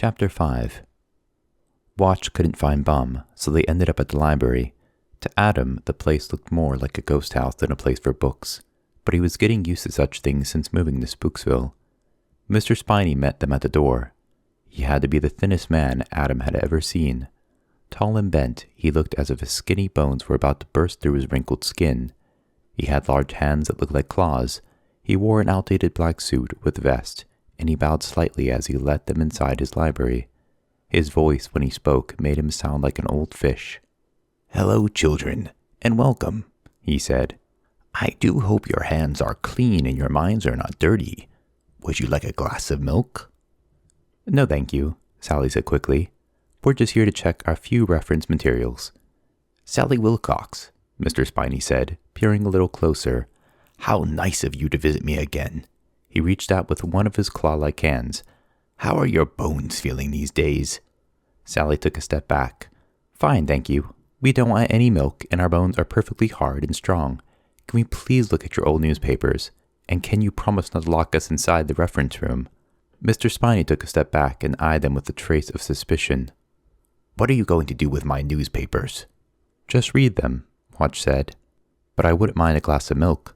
Chapter 5. Watch couldn't find Bum, so they ended up at the library. To Adam, the place looked more like a ghost house than a place for books, but he was getting used to such things since moving to Spooksville. Mr. Spiny met them at the door. He had to be the thinnest man Adam had ever seen. Tall and bent, he looked as if his skinny bones were about to burst through his wrinkled skin. He had large hands that looked like claws. He wore an outdated black suit with vest, and he bowed slightly as he led them inside his library. His voice, when he spoke, made him sound like an old fish. "Hello, children, and welcome," he said. "I do hope your hands are clean and your minds are not dirty. Would you like a glass of milk?" "No, thank you," Sally said quickly. "We're just here to check our few reference materials." "Sally Wilcox," Mr. Spiny said, peering a little closer. "How nice of you to visit me again." He reached out with one of his claw-like hands. "How are your bones feeling these days?" Sally took a step back. "Fine, thank you. We don't want any milk, and our bones are perfectly hard and strong. Can we please look at your old newspapers? And can you promise not to lock us inside the reference room?" Mr. Spiny took a step back and eyed them with a trace of suspicion. "What are you going to do with my newspapers?" "Just read them," Watch said. "But I wouldn't mind a glass of milk."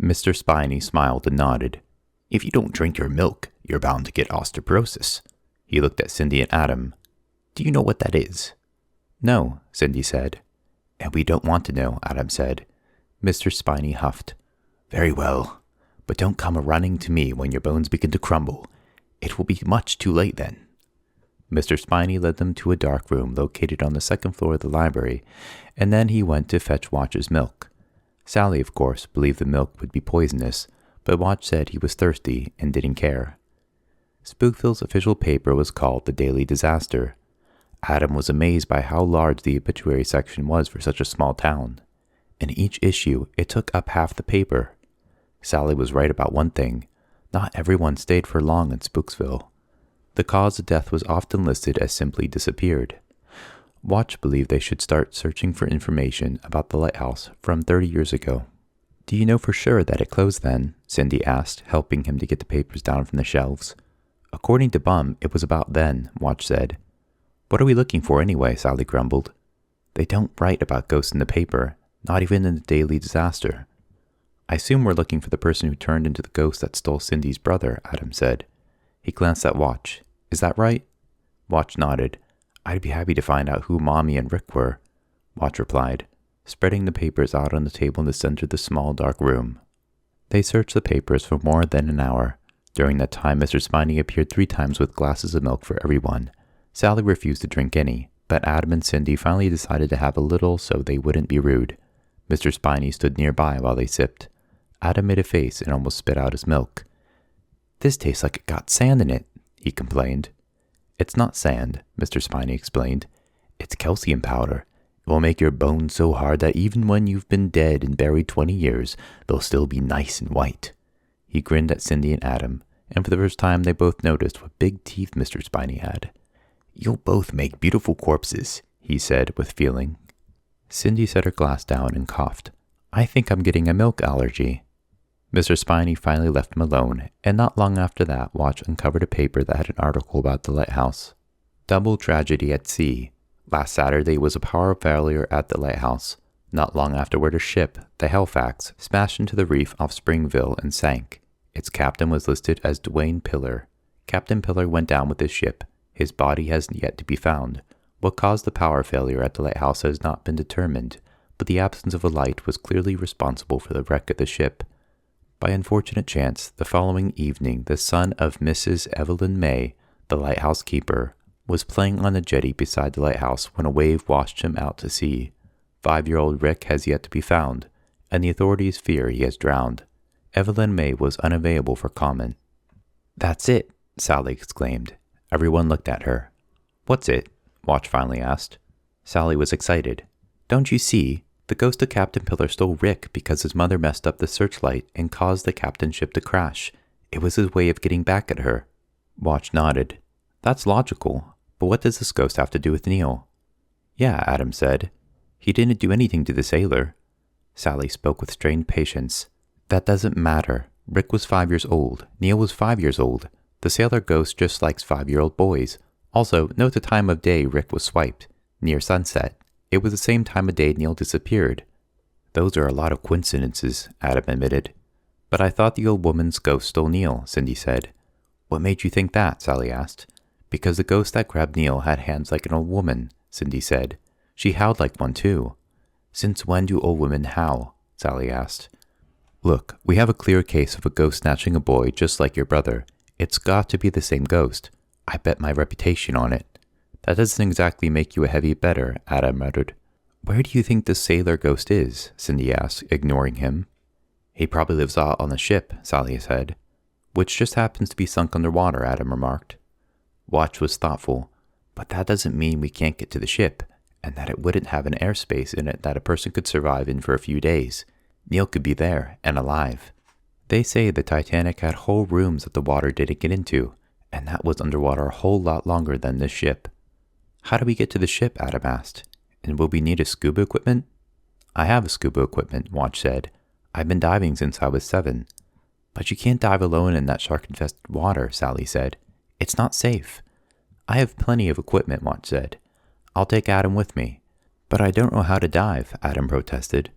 Mr. Spiny smiled and nodded. "If you don't drink your milk, you're bound to get osteoporosis." He looked at Cindy and Adam. "Do you know what that is?" "No," Cindy said. "And we don't want to know," Adam said. Mr. Spiny huffed. "Very well, but don't come running to me when your bones begin to crumble. It will be much too late then." Mr. Spiny led them to a dark room located on the second floor of the library, and then he went to fetch Watch's milk. Sally, of course, believed the milk would be poisonous, but Watch said he was thirsty and didn't care. Spookville's official paper was called the Daily Disaster. Adam was amazed by how large the obituary section was for such a small town. In each issue, it took up half the paper. Sally was right about one thing. Not everyone stayed for long in Spooksville. The cause of death was often listed as simply disappeared. Watch believed they should start searching for information about the lighthouse from 30 years ago. "Do you know for sure that it closed then?" Cindy asked, helping him to get the papers down from the shelves. "According to Bum, it was about then," Watch said. "What are we looking for anyway?" Sally grumbled. "They don't write about ghosts in the paper, not even in the Daily Disaster." "I assume we're looking for the person who turned into the ghost that stole Cindy's brother," Adam said. He glanced at Watch. "Is that right?" Watch nodded. "I'd be happy to find out who Mommy and Rick were," Watch replied, spreading the papers out on the table in the center of the small, dark room. They searched the papers for more than an hour. During that time, Mr. Spiny appeared 3 times with glasses of milk for everyone. Sally refused to drink any, but Adam and Cindy finally decided to have a little so they wouldn't be rude. Mr. Spiny stood nearby while they sipped. Adam made a face and almost spit out his milk. "This tastes like it got sand in it," he complained. "It's not sand," Mr. Spiny explained. "It's calcium powder. It will make your bones so hard that even when you've been dead and buried 20 years, they'll still be nice and white." He grinned at Cindy and Adam, and for the first time they both noticed what big teeth Mr. Spiny had. "You'll both make beautiful corpses," he said with feeling. Cindy set her glass down and coughed. "I think I'm getting a milk allergy." Mr. Spiny finally left him alone, and not long after that, Watch uncovered a paper that had an article about the lighthouse. Double tragedy at sea. Last Saturday was a power failure at the lighthouse. Not long afterward, a ship, the Halifax, smashed into the reef off Springville and sank. Its captain was listed as Dwayne Pillar. Captain Pillar went down with his ship. His body has yet to be found. What caused the power failure at the lighthouse has not been determined, but the absence of a light was clearly responsible for the wreck of the ship. By unfortunate chance, the following evening, the son of Mrs. Evelyn May, the lighthouse keeper, was playing on the jetty beside the lighthouse when a wave washed him out to sea. 5-year-old Rick has yet to be found, and the authorities fear he has drowned. Evelyn May was unavailable for comment. "That's it," Sally exclaimed. Everyone looked at her. "What's it?" Watch finally asked. Sally was excited. "Don't you see? The ghost of Captain Pillar stole Rick because his mother messed up the searchlight and caused the captain's ship to crash. It was his way of getting back at her." Watch nodded. "That's logical, but what does this ghost have to do with Neil?" "Yeah," Adam said. "He didn't do anything to the sailor." Sally spoke with strained patience. "That doesn't matter. Rick was 5 years old. Neil was 5 years old. The sailor ghost just likes 5-year-old boys. Also, note the time of day Rick was swiped, near sunset. It was the same time of day Neil disappeared. Those are a lot of coincidences, Adam admitted. But I thought the old woman's ghost stole Neil, Cindy said. What made you think that? Sally asked. Because the ghost that grabbed Neil had hands like an old woman, Cindy said. She howled like one too. Since when do old women howl? Sally asked. Look, we have a clear case of a ghost snatching a boy just like your brother. It's got to be the same ghost. I bet my reputation on it. That doesn't exactly make you a heavy bettor, Adam muttered. Where do you think the sailor ghost is? Cindy asked, ignoring him. He probably lives out on the ship, Sally said. Which just happens to be sunk underwater, Adam remarked. Watch was thoughtful. But that doesn't mean we can't get to the ship, and that it wouldn't have an airspace in it that a person could survive in for a few days. Neil could be there, and alive. They say the Titanic had whole rooms that the water didn't get into, and that was underwater a whole lot longer than this ship. How do we get to the ship? Adam asked. And will we need a scuba equipment? I have a scuba equipment, Watch said. I've been diving since I was 7. But you can't dive alone in that shark-infested water, Sally said. It's not safe. I have plenty of equipment, Watch said. I'll take Adam with me. But I don't know how to dive, Adam protested.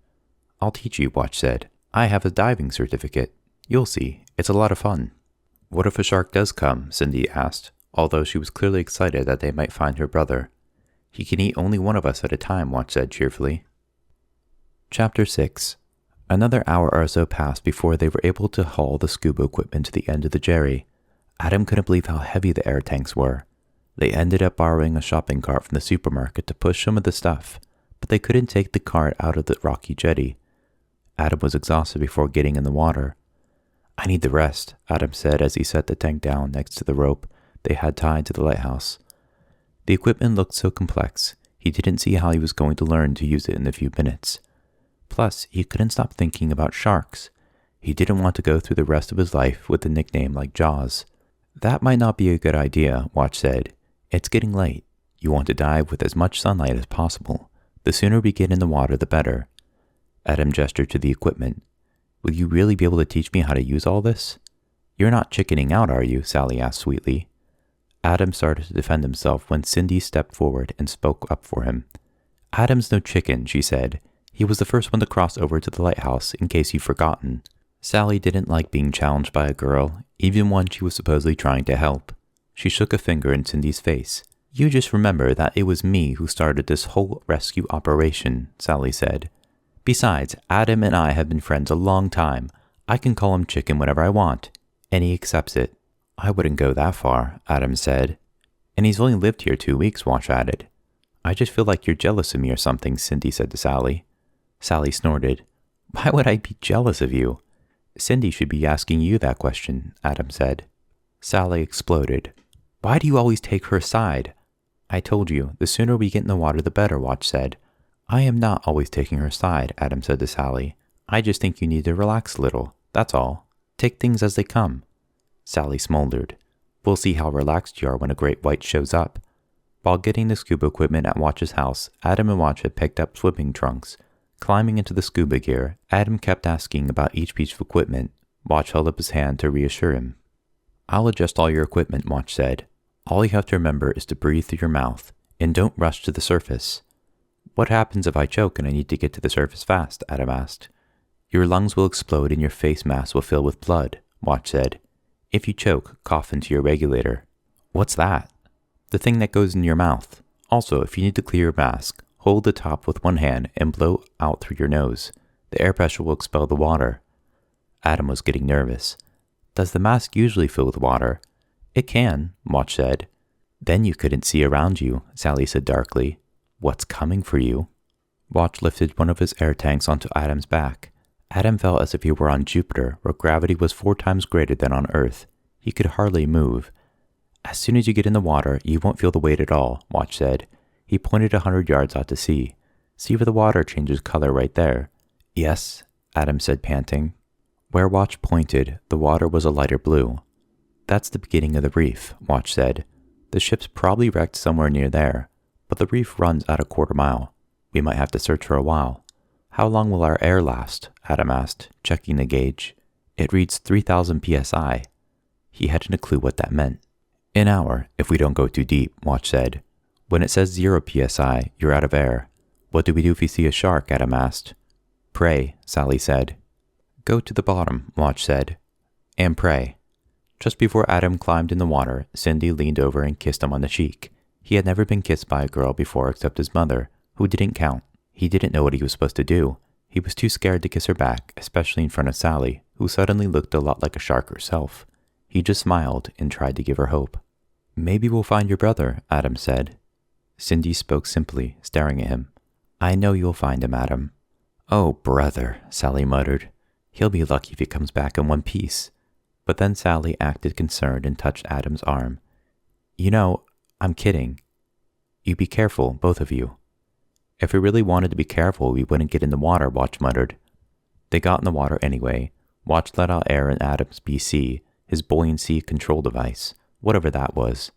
I'll teach you, Watch said. I have a diving certificate. You'll see. It's a lot of fun. What if a shark does come? Cindy asked, although she was clearly excited that they might find her brother. He can eat only one of us at a time, Watch said cheerfully. Chapter 6. Another hour or so passed before they were able to haul the scuba equipment to the end of the jerry. Adam couldn't believe how heavy the air tanks were. They ended up borrowing a shopping cart from the supermarket to push some of the stuff, but they couldn't take the cart out of the rocky jetty. Adam was exhausted before getting in the water. I need the rest, Adam said as he set the tank down next to the rope they had tied to the lighthouse. The equipment looked so complex, he didn't see how he was going to learn to use it in a few minutes. Plus, he couldn't stop thinking about sharks. He didn't want to go through the rest of his life with a nickname like Jaws. That might not be a good idea, Watch said. It's getting late. You want to dive with as much sunlight as possible. The sooner we get in the water, the better. Adam gestured to the equipment. Will you really be able to teach me how to use all this? You're not chickening out, are you? Sally asked sweetly. Adam started to defend himself when Cindy stepped forward and spoke up for him. Adam's no chicken, she said. He was the first one to cross over to the lighthouse, in case you've forgotten. Sally didn't like being challenged by a girl, even one she was supposedly trying to help. She shook a finger in Cindy's face. You just remember that it was me who started this whole rescue operation, Sally said. Besides, Adam and I have been friends a long time. I can call him chicken whenever I want, and he accepts it. I wouldn't go that far, Adam said. And he's only lived here 2 weeks, Watch added. I just feel like you're jealous of me or something, Cindy said to Sally. Sally snorted. Why would I be jealous of you? Cindy should be asking you that question, Adam said. Sally exploded. Why do you always take her side? I told you, the sooner we get in the water, the better, Watch said. I am not always taking her side, Adam said to Sally. I just think you need to relax a little, that's all. Take things as they come. Sally smoldered. We'll see how relaxed you are when a great white shows up. While getting the scuba equipment at Watch's house, Adam and Watch had picked up swimming trunks. Climbing into the scuba gear, Adam kept asking about each piece of equipment. Watch held up his hand to reassure him. I'll adjust all your equipment, Watch said. All you have to remember is to breathe through your mouth, and don't rush to the surface. What happens if I choke and I need to get to the surface fast? Adam asked. Your lungs will explode and your face mask will fill with blood, Watch said. If you choke, cough into your regulator. What's that? The thing that goes in your mouth. Also, if you need to clear your mask, hold the top with one hand and blow out through your nose. The air pressure will expel the water. Adam was getting nervous. Does the mask usually fill with water? It can, Watch said. Then you couldn't see around you, Sally said darkly. What's coming for you? Watch lifted one of his air tanks onto Adam's back. Adam felt as if he were on Jupiter, where gravity was 4 times greater than on Earth. He could hardly move. As soon as you get in the water, you won't feel the weight at all, Watch said. He pointed 100 yards out to sea. See where the water changes color right there. Yes, Adam said, panting. Where Watch pointed, the water was a lighter blue. That's the beginning of the reef, Watch said. The ship's probably wrecked somewhere near there, but the reef runs at a 1/4 mile. We might have to search for a while. How long will our air last? Adam asked, checking the gauge. It reads 3,000 psi. He hadn't a clue what that meant. An hour, if we don't go too deep, Watch said. When it says 0 psi, you're out of air. What do we do if we see a shark? Adam asked. Pray, Sally said. Go to the bottom, Watch said. And pray. Just before Adam climbed in the water, Cindy leaned over and kissed him on the cheek. He had never been kissed by a girl before except his mother, who didn't count. He didn't know what he was supposed to do. He was too scared to kiss her back, especially in front of Sally, who suddenly looked a lot like a shark herself. He just smiled and tried to give her hope. Maybe we'll find your brother, Adam said. Cindy spoke simply, staring at him. I know you'll find him, Adam. Oh, brother, Sally muttered. He'll be lucky if he comes back in one piece. But then Sally acted concerned and touched Adam's arm. You know, I'm kidding. You be careful, both of you. If we really wanted to be careful, we wouldn't get in the water, Watch muttered. They got in the water anyway. Watch let out air in Adam's BC, his buoyancy control device, whatever that was.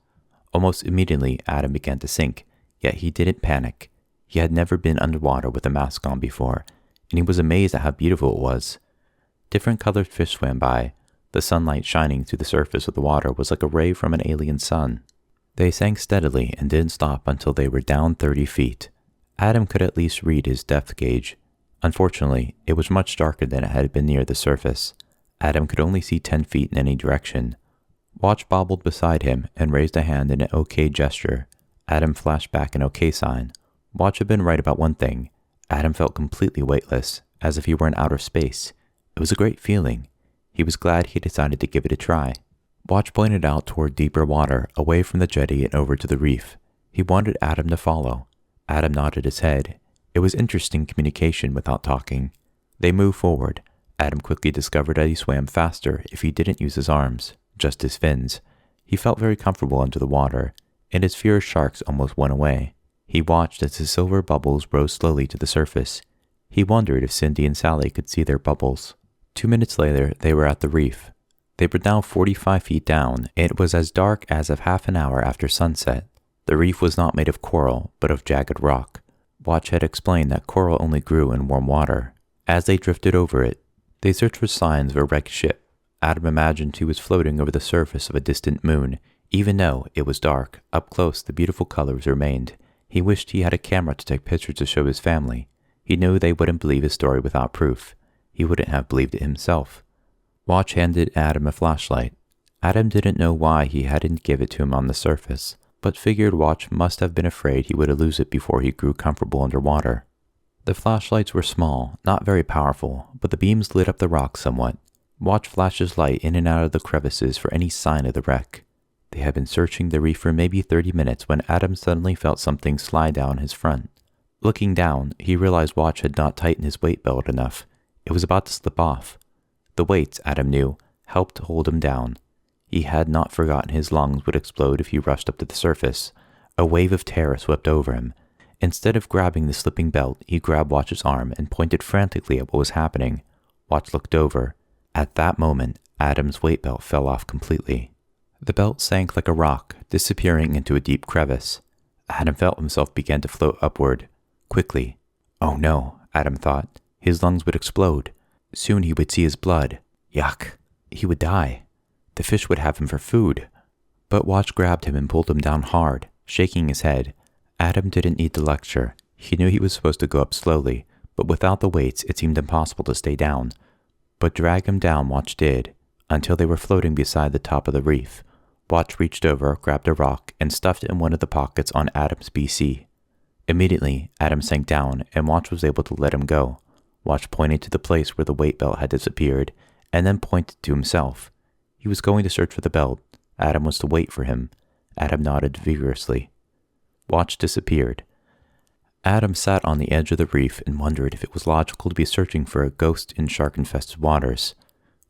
Almost immediately, Adam began to sink, yet he didn't panic. He had never been underwater with a mask on before, and he was amazed at how beautiful it was. Different colored fish swam by. The sunlight shining through the surface of the water was like a ray from an alien sun. They sank steadily and didn't stop until they were down 30 feet. Adam could at least read his depth gauge. Unfortunately, it was much darker than it had been near the surface. Adam could only see 10 feet in any direction. Watch bobbled beside him and raised a hand in an OK gesture. Adam flashed back an OK sign. Watch had been right about one thing. Adam felt completely weightless, as if he were in outer space. It was a great feeling. He was glad he decided to give it a try. Watch pointed out toward deeper water, away from the jetty and over to the reef. He wanted Adam to follow. Adam nodded his head. It was interesting communication without talking. They moved forward. Adam quickly discovered that he swam faster if he didn't use his arms, just his fins. He felt very comfortable under the water, and his fear of sharks almost went away. He watched as his silver bubbles rose slowly to the surface. He wondered if Cindy and Sally could see their bubbles. 2 minutes later, they were at the reef. They were now 45 feet down, and it was as dark as of half an hour after sunset. The reef was not made of coral, but of jagged rock. Watch had explained that coral only grew in warm water. As they drifted over it, they searched for signs of a wrecked ship. Adam imagined he was floating over the surface of a distant moon. Even though it was dark, up close the beautiful colors remained. He wished he had a camera to take pictures to show his family. He knew they wouldn't believe his story without proof. He wouldn't have believed it himself. Watch handed Adam a flashlight. Adam didn't know why he hadn't given it to him on the surface, but figured Watch must have been afraid he would lose it before he grew comfortable underwater. The flashlights were small, not very powerful, but the beams lit up the rocks somewhat. Watch flashed his light in and out of the crevices for any sign of the wreck. They had been searching the reef for maybe 30 minutes when Adam suddenly felt something slide down his front. Looking down, he realized Watch had not tightened his weight belt enough. It was about to slip off. The weights, Adam knew, helped hold him down. He had not forgotten his lungs would explode if he rushed up to the surface. A wave of terror swept over him. Instead of grabbing the slipping belt, he grabbed Watch's arm and pointed frantically at what was happening. Watch looked over. At that moment, Adam's weight belt fell off completely. The belt sank like a rock, disappearing into a deep crevice. Adam felt himself begin to float upward. Quickly. Oh no, Adam thought. His lungs would explode. Soon he would see his blood. Yuck. He would die. The fish would have him for food. But Watch grabbed him and pulled him down hard, shaking his head. Adam didn't need the lecture. He knew he was supposed to go up slowly, but without the weights it seemed impossible to stay down. But drag him down Watch did, until they were floating beside the top of the reef. Watch reached over, grabbed a rock, and stuffed it in one of the pockets on Adam's BC. Immediately, Adam sank down, and Watch was able to let him go. Watch pointed to the place where the weight belt had disappeared, and then pointed to himself. He was going to search for the belt. Adam was to wait for him. Adam nodded vigorously. Watch disappeared. Adam sat on the edge of the reef and wondered if it was logical to be searching for a ghost in shark-infested waters.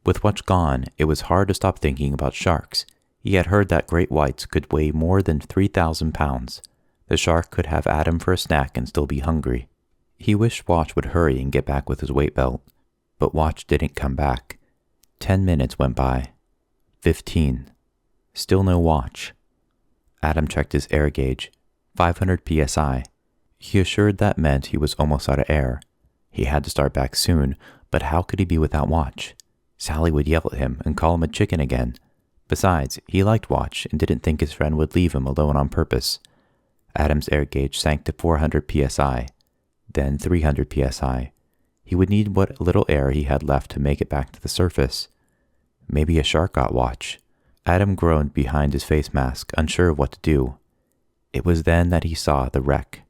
With Watch gone, it was hard to stop thinking about sharks. He had heard that great whites could weigh more than 3,000 pounds. The shark could have Adam for a snack and still be hungry. He wished Watch would hurry and get back with his weight belt. But Watch didn't come back. 10 minutes went by. 15. Still no Watch. Adam checked his air gauge. 500 psi. He assured that meant he was almost out of air. He had to start back soon, but how could he be without Watch? Sally would yell at him and call him a chicken again. Besides, he liked Watch and didn't think his friend would leave him alone on purpose. Adam's air gauge sank to 400 psi, then 300 psi. He would need what little air he had left to make it back to the surface. Maybe a shark got Watch. Adam groaned behind his face mask, unsure of what to do. It was then that he saw the wreck.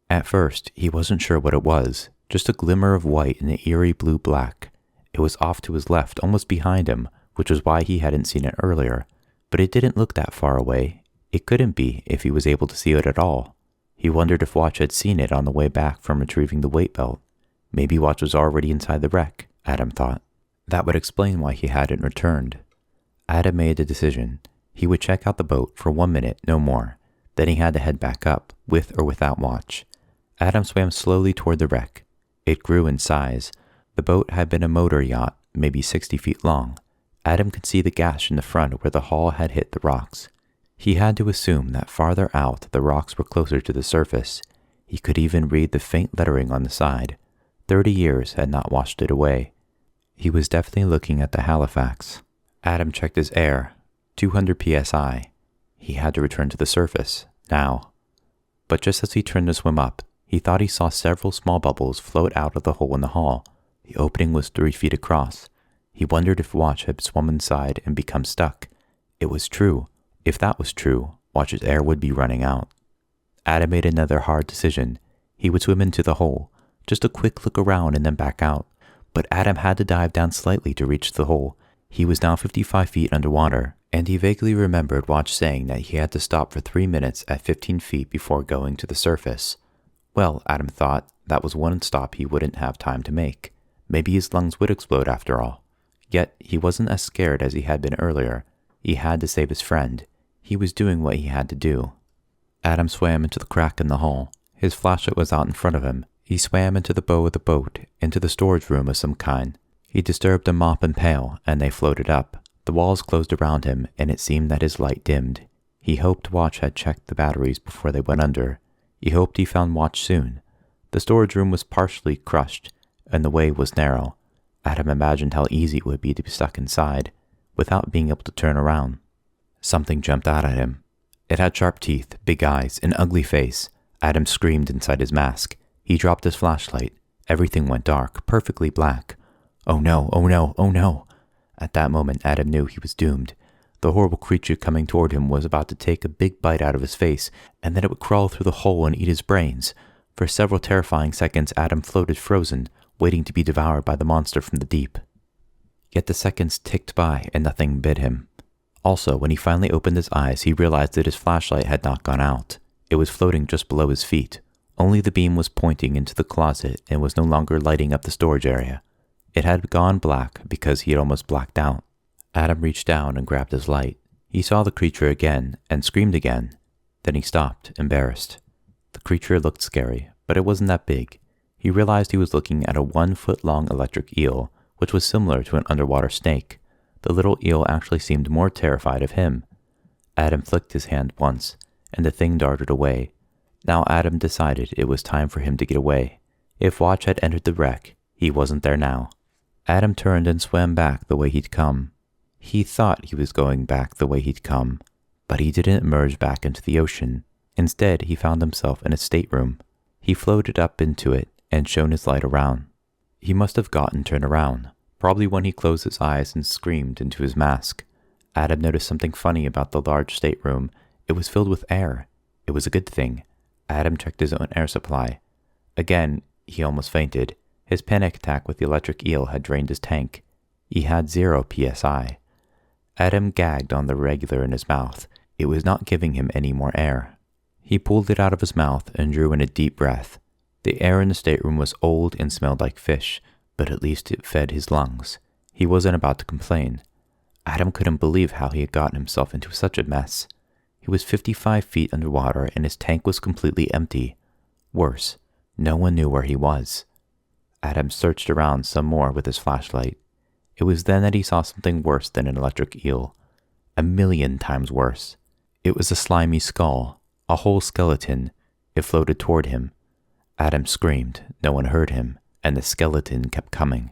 At first, he wasn't sure what it was, just a glimmer of white in an eerie blue-black. It was off to his left, almost behind him, which was why he hadn't seen it earlier. But it didn't look that far away. It couldn't be if he was able to see it at all. He wondered if Watch had seen it on the way back from retrieving the weight belt. Maybe Watch was already inside the wreck, Adam thought. That would explain why he hadn't returned. Adam made a decision. He would check out the boat for 1 minute, no more. Then he had to head back up, with or without Watch. Adam swam slowly toward the wreck. It grew in size. The boat had been a motor yacht, maybe 60 feet long. Adam could see the gash in the front where the hull had hit the rocks. He had to assume that farther out the rocks were closer to the surface. He could even read the faint lettering on the side. 30 years had not washed it away. He was definitely looking at the Halifax. Adam checked his air, 200 psi. He had to return to the surface, now. But just as he turned to swim up, he thought he saw several small bubbles float out of the hole in the hull. The opening was 3 feet across. He wondered if Watch had swum inside and become stuck. It was true. If that was true, Watch's air would be running out. Adam made another hard decision. He would swim into the hole, just a quick look around and then back out. But Adam had to dive down slightly to reach the hole. He was now 55 feet underwater, and he vaguely remembered Watch saying that he had to stop for 3 minutes at 15 feet before going to the surface. Well, Adam thought, that was one stop he wouldn't have time to make. Maybe his lungs would explode after all. Yet, he wasn't as scared as he had been earlier. He had to save his friend. He was doing what he had to do. Adam swam into the crack in the hull. His flashlight was out in front of him. He swam into the bow of the boat, into the storage room of some kind. He disturbed a mop and pail, and they floated up. The walls closed around him, and it seemed that his light dimmed. He hoped Watch had checked the batteries before they went under. He hoped he found Watch soon. The storage room was partially crushed, and the way was narrow. Adam imagined how easy it would be to be stuck inside, without being able to turn around. Something jumped out at him. It had sharp teeth, big eyes, an ugly face. Adam screamed inside his mask. He dropped his flashlight. Everything went dark, perfectly black. Oh no, oh no, oh no. At that moment, Adam knew he was doomed. The horrible creature coming toward him was about to take a big bite out of his face, and then it would crawl through the hole and eat his brains. For several terrifying seconds, Adam floated frozen, waiting to be devoured by the monster from the deep. Yet the seconds ticked by and nothing bit him. Also, when he finally opened his eyes, he realized that his flashlight had not gone out. It was floating just below his feet. Only the beam was pointing into the closet and was no longer lighting up the storage area. It had gone black because he had almost blacked out. Adam reached down and grabbed his light. He saw the creature again and screamed again. Then he stopped, embarrassed. The creature looked scary, but it wasn't that big. He realized he was looking at a 1-foot-long electric eel, which was similar to an underwater snake. The little eel actually seemed more terrified of him. Adam flicked his hand once, and the thing darted away. Now Adam decided it was time for him to get away. If Watch had entered the wreck, he wasn't there now. Adam turned and swam back the way he'd come. He thought he was going back the way he'd come, but he didn't emerge back into the ocean. Instead, he found himself in a stateroom. He floated up into it and shone his light around. He must have gotten turned around, probably when he closed his eyes and screamed into his mask. Adam noticed something funny about the large stateroom. It was filled with air. It was a good thing. Adam checked his own air supply. Again, he almost fainted. His panic attack with the electric eel had drained his tank. He had 0 psi. Adam gagged on the regular in his mouth. It was not giving him any more air. He pulled it out of his mouth and drew in a deep breath. The air in the stateroom was old and smelled like fish, but at least it fed his lungs. He wasn't about to complain. Adam couldn't believe how he had gotten himself into such a mess. He was 55 feet underwater and his tank was completely empty. Worse, no one knew where he was. Adam searched around some more with his flashlight. It was then that he saw something worse than an electric eel. 1,000,000 times worse. It was a slimy skull, a whole skeleton. It floated toward him. Adam screamed. No one heard him, and the skeleton kept coming.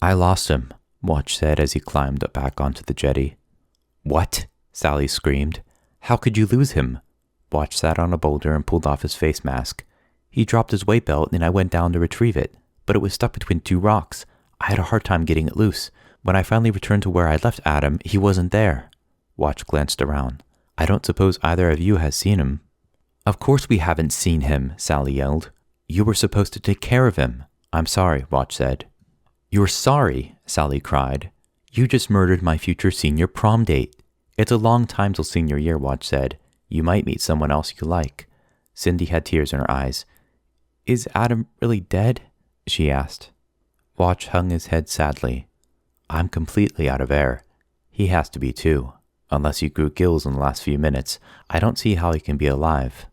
"I lost him," Watch said as he climbed back onto the jetty. What? Sally screamed. How could you lose him? Watch sat on a boulder and pulled off his face mask. He dropped his weight belt and I went down to retrieve it, but it was stuck between two rocks. I had a hard time getting it loose. When I finally returned to where I left Adam, he wasn't there. Watch glanced around. I don't suppose either of you has seen him. Of course we haven't seen him, Sally yelled. You were supposed to take care of him. I'm sorry, Watch said. You're sorry, Sally cried. You just murdered my future senior prom date. It's a long time till senior year, Watch said. You might meet someone else you like. Cindy had tears in her eyes. Is Adam really dead? She asked. Watch hung his head sadly. I'm completely out of air. He has to be too. Unless he grew gills in the last few minutes, I don't see how he can be alive.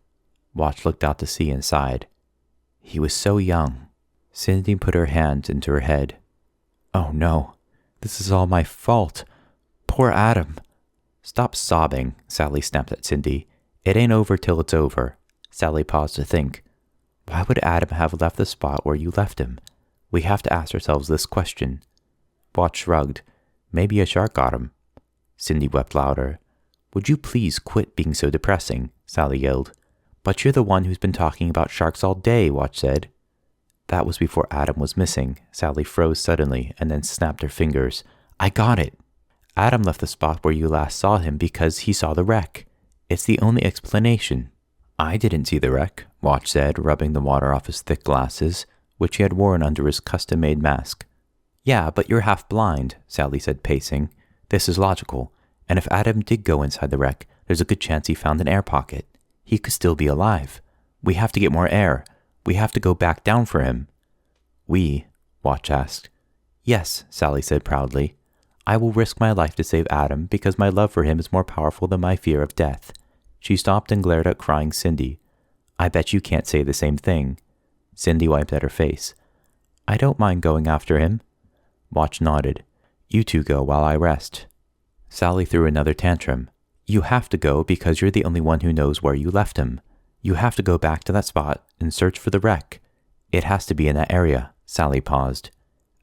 Watch looked out to sea and sighed. He was so young. Cindy put her hand into her head. Oh no, this is all my fault. Poor Adam. Stop sobbing, Sally snapped at Cindy. It ain't over till it's over. Sally paused to think. Why would Adam have left the spot where you left him? We have to ask ourselves this question. Watch shrugged. Maybe a shark got him. Cindy wept louder. Would you please quit being so depressing? Sally yelled. But you're the one who's been talking about sharks all day, Watch said. That was before Adam was missing. Sally froze suddenly and then snapped her fingers. I got it. Adam left the spot where you last saw him because he saw the wreck. It's the only explanation. I didn't see the wreck, Watch said, rubbing the water off his thick glasses, which he had worn under his custom-made mask. Yeah, but you're half blind, Sally said, pacing. This is logical, and if Adam did go inside the wreck, there's a good chance he found an air pocket. He could still be alive. We have to get more air. We have to go back down for him. We? Watch asked. Yes, Sally said proudly. I will risk my life to save Adam because my love for him is more powerful than my fear of death. She stopped and glared at crying Cindy. I bet you can't say the same thing. Cindy wiped at her face. I don't mind going after him. Watch nodded. You two go while I rest. Sally threw another tantrum. You have to go because you're the only one who knows where you left him. You have to go back to that spot and search for the wreck. It has to be in that area. Sally paused.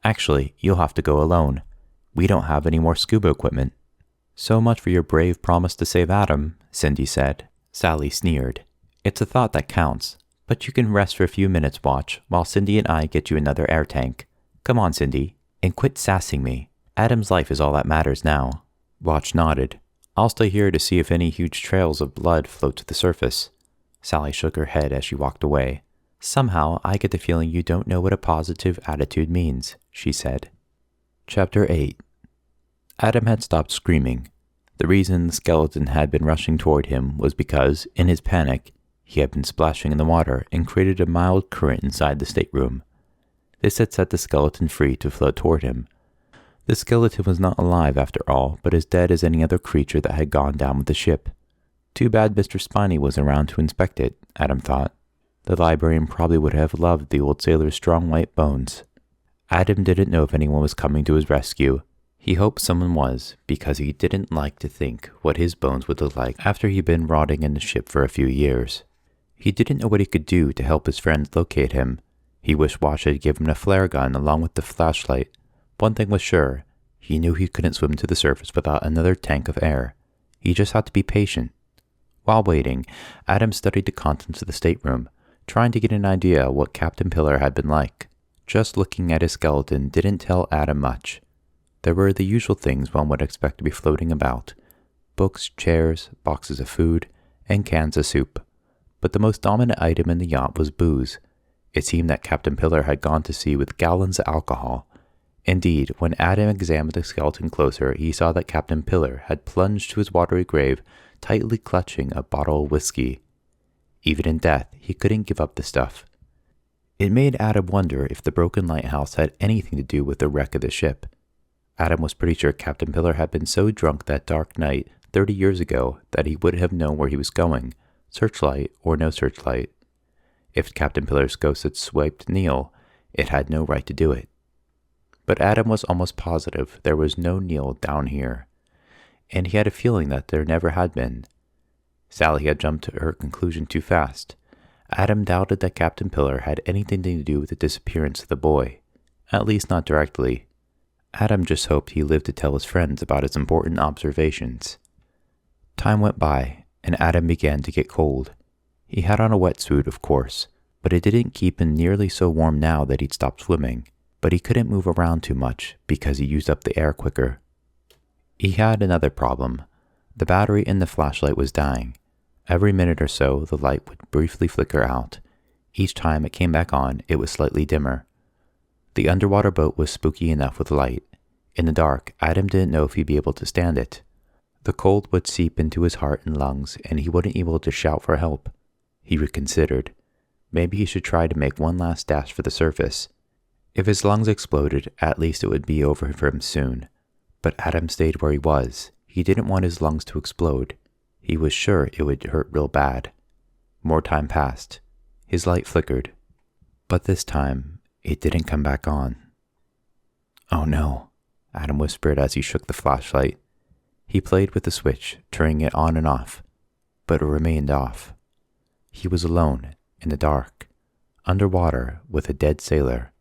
Actually, you'll have to go alone. We don't have any more scuba equipment. So much for your brave promise to save Adam, Cindy said. Sally sneered. It's a thought that counts, but you can rest for a few minutes, Watch, while Cindy and I get you another air tank. Come on, Cindy, and quit sassing me. Adam's life is all that matters now. Watch nodded. I'll stay here to see if any huge trails of blood float to the surface. Sally shook her head as she walked away. Somehow, I get the feeling you don't know what a positive attitude means, she said. Chapter 8. Adam had stopped screaming. The reason the skeleton had been rushing toward him was because, in his panic, he had been splashing in the water and created a mild current inside the stateroom. This had set the skeleton free to float toward him. The skeleton was not alive after all, but as dead as any other creature that had gone down with the ship. Too bad Mr. Spiny was around to inspect it, Adam thought. The librarian probably would have loved the old sailor's strong white bones. Adam didn't know if anyone was coming to his rescue. He hoped someone was, because he didn't like to think what his bones would look like after he'd been rotting in the ship for a few years. He didn't know what he could do to help his friends locate him. He wished Wash had given him a flare gun along with the flashlight. One thing was sure, he knew he couldn't swim to the surface without another tank of air. He just had to be patient. While waiting, Adam studied the contents of the stateroom, trying to get an idea of what Captain Pillar had been like. Just looking at his skeleton didn't tell Adam much. There were the usual things one would expect to be floating about. Books, chairs, boxes of food, and cans of soup. But the most dominant item in the yacht was booze. It seemed that Captain Pillar had gone to sea with gallons of alcohol. Indeed, when Adam examined the skeleton closer, he saw that Captain Pillar had plunged to his watery grave, tightly clutching a bottle of whiskey. Even in death, he couldn't give up the stuff. It made Adam wonder if the broken lighthouse had anything to do with the wreck of the ship. Adam was pretty sure Captain Pillar had been so drunk that dark night 30 years ago that he wouldn't have known where he was going, searchlight or no searchlight. If Captain Pillar's ghost had swiped Neil, it had no right to do it. But Adam was almost positive there was no Neil down here, and he had a feeling that there never had been. Sally had jumped to her conclusion too fast. Adam doubted that Captain Pillar had anything to do with the disappearance of the boy, at least not directly. Adam just hoped he lived to tell his friends about his important observations. Time went by, and Adam began to get cold. He had on a wetsuit, of course, but it didn't keep him nearly so warm now that he'd stopped swimming. But he couldn't move around too much because he used up the air quicker. He had another problem. The battery in the flashlight was dying. Every minute or so, the light would briefly flicker out. Each time it came back on, it was slightly dimmer. The underwater boat was spooky enough with light. In the dark, Adam didn't know if he'd be able to stand it. The cold would seep into his heart and lungs, and he wouldn't be able to shout for help. He reconsidered. Maybe he should try to make one last dash for the surface. If his lungs exploded, at least it would be over for him soon. But Adam stayed where he was. He didn't want his lungs to explode. He was sure it would hurt real bad. More time passed. His light flickered. But this time, it didn't come back on. "Oh no," Adam whispered as he shook the flashlight. He played with the switch, turning it on and off, but it remained off. He was alone, in the dark, underwater with a dead sailor.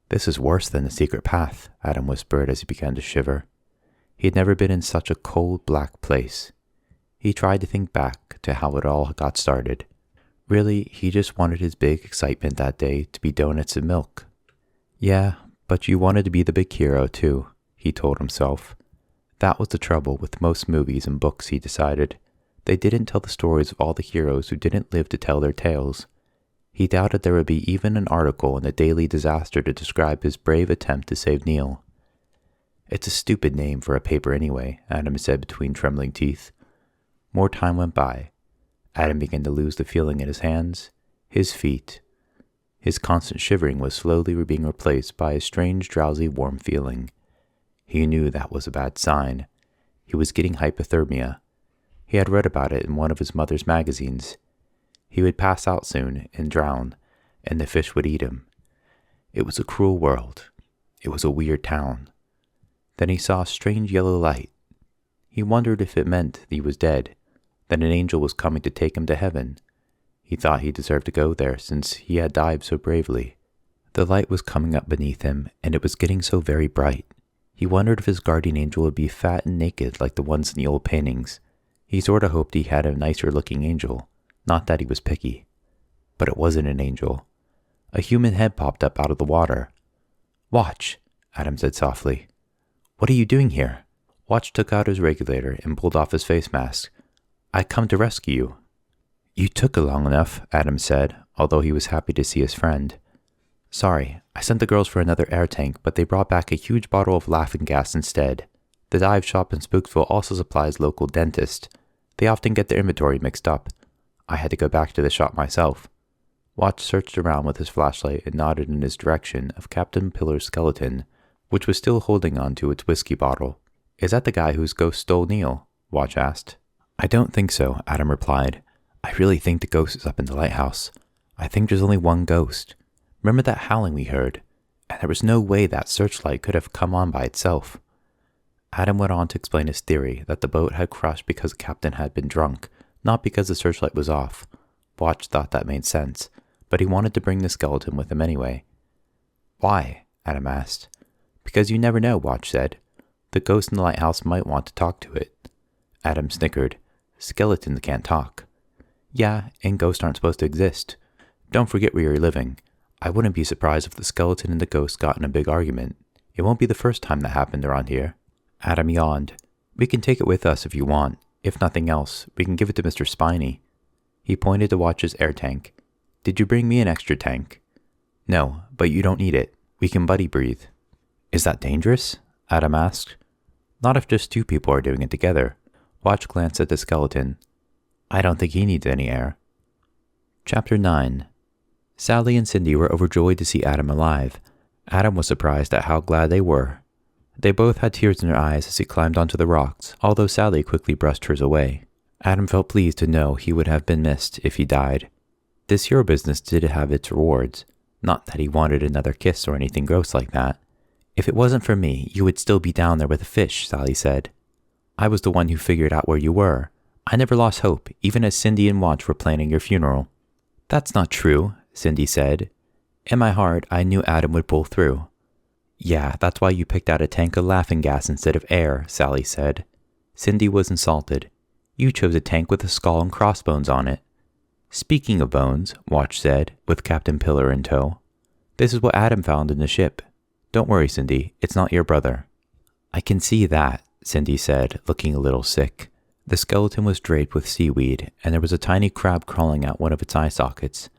"This is worse than the secret path," Adam whispered as he began to shiver. He had never been in such a cold, black place. He tried to think back to how it all got started. Really, he just wanted his big excitement that day to be donuts and milk. Yeah, but you wanted to be the big hero too, he told himself. That was the trouble with most movies and books, he decided. They didn't tell the stories of all the heroes who didn't live to tell their tales. He doubted there would be even an article in the Daily Disaster to describe his brave attempt to save Neil. "It's a stupid name for a paper anyway," Adam said between trembling teeth. More time went by. Adam began to lose the feeling in his hands, his feet. His constant shivering was slowly being replaced by a strange, drowsy, warm feeling. He knew that was a bad sign. He was getting hypothermia. He had read about it in one of his mother's magazines. He would pass out soon and drown, and the fish would eat him. It was a cruel world. It was a weird town. Then he saw a strange yellow light. He wondered if it meant he was dead, that an angel was coming to take him to heaven. He thought he deserved to go there since he had dived so bravely. The light was coming up beneath him, and it was getting so very bright. He wondered if his guardian angel would be fat and naked like the ones in the old paintings. He sort of hoped he had a nicer-looking angel. Not that he was picky. But it wasn't an angel. A human head popped up out of the water. "Watch," Adam said softly. "What are you doing here?" Watch took out his regulator and pulled off his face mask. "I come to rescue you." "You took long enough," Adam said, although he was happy to see his friend. "Sorry, I sent the girls for another air tank, but they brought back a huge bottle of laughing gas instead. The dive shop in Spooksville also supplies local dentists. They often get their inventory mixed up. I had to go back to the shop myself." Watch searched around with his flashlight and nodded in his direction of Captain Pillar's skeleton, which was still holding on to its whiskey bottle. "Is that the guy whose ghost stole Neil?" Watch asked. "I don't think so," Adam replied. "I really think the ghost is up in the lighthouse. I think there's only one ghost. Remember that howling we heard? And there was no way that searchlight could have come on by itself." Adam went on to explain his theory that the boat had crashed because the captain had been drunk, not because the searchlight was off. Watch thought that made sense, but he wanted to bring the skeleton with him anyway. "Why?" Adam asked. "Because you never know," Watch said. "The ghost in the lighthouse might want to talk to it." Adam snickered. "Skeletons can't talk." "Yeah, and ghosts aren't supposed to exist. Don't forget where you're living. I wouldn't be surprised if the skeleton and the ghost got in a big argument. It won't be the first time that happened around here." Adam yawned. "We can take it with us if you want. If nothing else, we can give it to Mr. Spiny." He pointed to Watch's air tank. "Did you bring me an extra tank?" "No, but you don't need it. We can buddy breathe." "Is that dangerous?" Adam asked. "Not if just two people are doing it together." Watch glanced at the skeleton. "I don't think he needs any air." Chapter 9. Sally and Cindy were overjoyed to see Adam alive. Adam was surprised at how glad they were. They both had tears in their eyes as he climbed onto the rocks, although Sally quickly brushed hers away. Adam felt pleased to know he would have been missed if he died. This hero business did have its rewards. Not that he wanted another kiss or anything gross like that. "If it wasn't for me, you would still be down there with a fish," Sally said. "I was the one who figured out where you were. I never lost hope, even as Cindy and Watch were planning your funeral." "That's not true," Cindy said. "In my heart, I knew Adam would pull through." Yeah, that's why you picked out a tank of laughing gas instead of air, Sally said. Cindy was insulted. You chose a tank with a skull and crossbones on it. Speaking of bones, Watch said, with Captain Pillar in tow, this is what Adam found in the ship. Don't worry, Cindy, it's not your brother. I can see that, Cindy said, looking a little sick. The skeleton was draped with seaweed, and there was a tiny crab crawling out one of its eye sockets.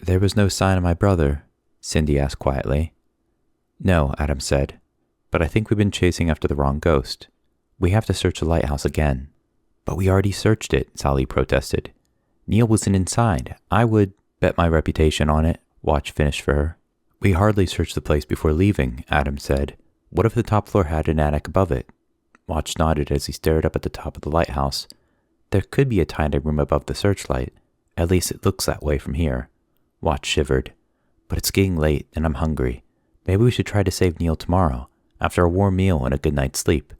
There was no sign of my brother, Cindy asked quietly. No, Adam said, but I think we've been chasing after the wrong ghost. We have to search the lighthouse again. But we already searched it, Sally protested. Neil wasn't inside. I would bet my reputation on it, Watch finished for her. We hardly searched the place before leaving, Adam said. What if the top floor had an attic above it? Watch nodded as he stared up at the top of the lighthouse. There could be a tiny room above the searchlight. At least it looks that way from here. Watch shivered. But it's getting late and I'm hungry. Maybe we should try to save Neil tomorrow, after a warm meal and a good night's sleep.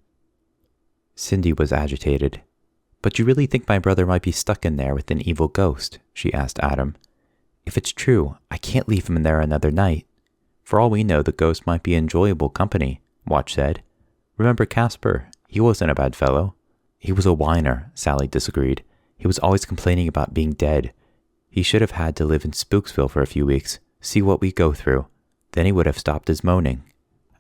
Cindy was agitated. But you really think my brother might be stuck in there with an evil ghost? She asked Adam. If it's true, I can't leave him in there another night. For all we know, the ghost might be enjoyable company, Watch said. Remember Casper? He wasn't a bad fellow. He was a whiner, Sally disagreed. He was always complaining about being dead. He should have had to live in Spooksville for a few weeks, see what we go through. Then he would have stopped his moaning.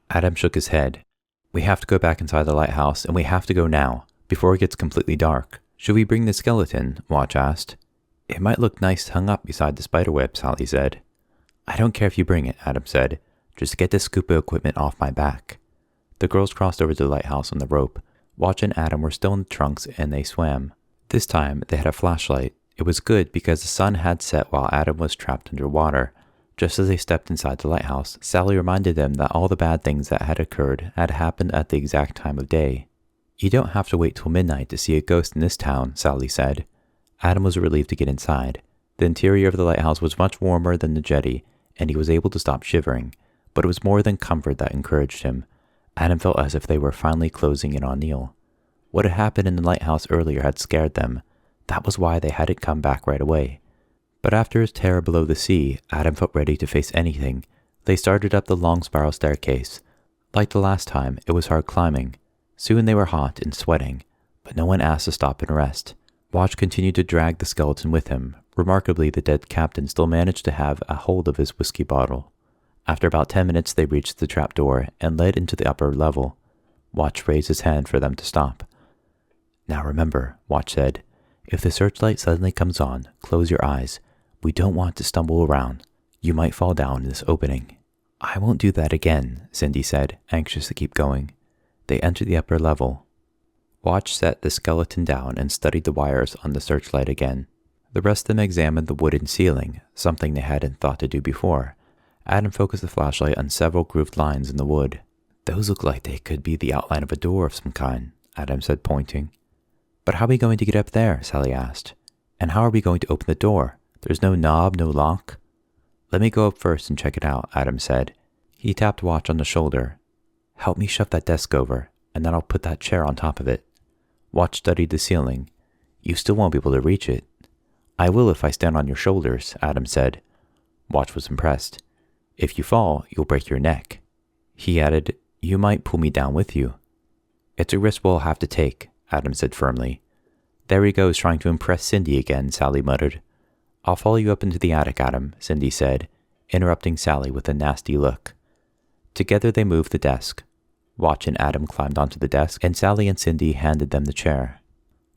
Adam shook his head. We have to go back inside the lighthouse, and we have to go now, before it gets completely dark. Should we bring the skeleton? Watch asked. It might look nice hung up beside the spiderweb, Sally said. I don't care if you bring it, Adam said. Just get the scuba equipment off my back. The girls crossed over to the lighthouse on the rope. Watch and Adam were still in the trunks, and they swam. This time, they had a flashlight. It was good because the sun had set while Adam was trapped underwater. Just as they stepped inside the lighthouse, Sally reminded them that all the bad things that had occurred had happened at the exact time of day. You don't have to wait till midnight to see a ghost in this town, Sally said. Adam was relieved to get inside. The interior of the lighthouse was much warmer than the jetty, and he was able to stop shivering, but it was more than comfort that encouraged him. Adam felt as if they were finally closing in on Neil. What had happened in the lighthouse earlier had scared them. That was why they hadn't come back right away. But after his terror below the sea, Adam felt ready to face anything. They started up the long spiral staircase. Like the last time, it was hard climbing. Soon they were hot and sweating, but no one asked to stop and rest. Watch continued to drag the skeleton with him. Remarkably, the dead captain still managed to have a hold of his whiskey bottle. After about 10 minutes, they reached the trapdoor and led into the upper level. Watch raised his hand for them to stop. Now remember, Watch said, if the searchlight suddenly comes on, close your eyes. We don't want to stumble around. You might fall down in this opening. I won't do that again, Cindy said, anxious to keep going. They entered the upper level. Watch set the skeleton down and studied the wires on the searchlight again. The rest of them examined the wooden ceiling, something they hadn't thought to do before. Adam focused the flashlight on several grooved lines in the wood. Those look like they could be the outline of a door of some kind, Adam said, pointing. But how are we going to get up there? Sally asked. And how are we going to open the door? There's no knob, no lock. Let me go up first and check it out, Adam said. He tapped Watch on the shoulder. Help me shove that desk over, and then I'll put that chair on top of it. Watch studied the ceiling. You still won't be able to reach it. I will if I stand on your shoulders, Adam said. Watch was impressed. If you fall, you'll break your neck. He added, you might pull me down with you. It's a risk we'll have to take, Adam said firmly. There he goes trying to impress Cindy again, Sally muttered. I'll follow you up into the attic, Adam, Cindy said, interrupting Sally with a nasty look. Together they moved the desk. Watch and Adam climbed onto the desk, and Sally and Cindy handed them the chair.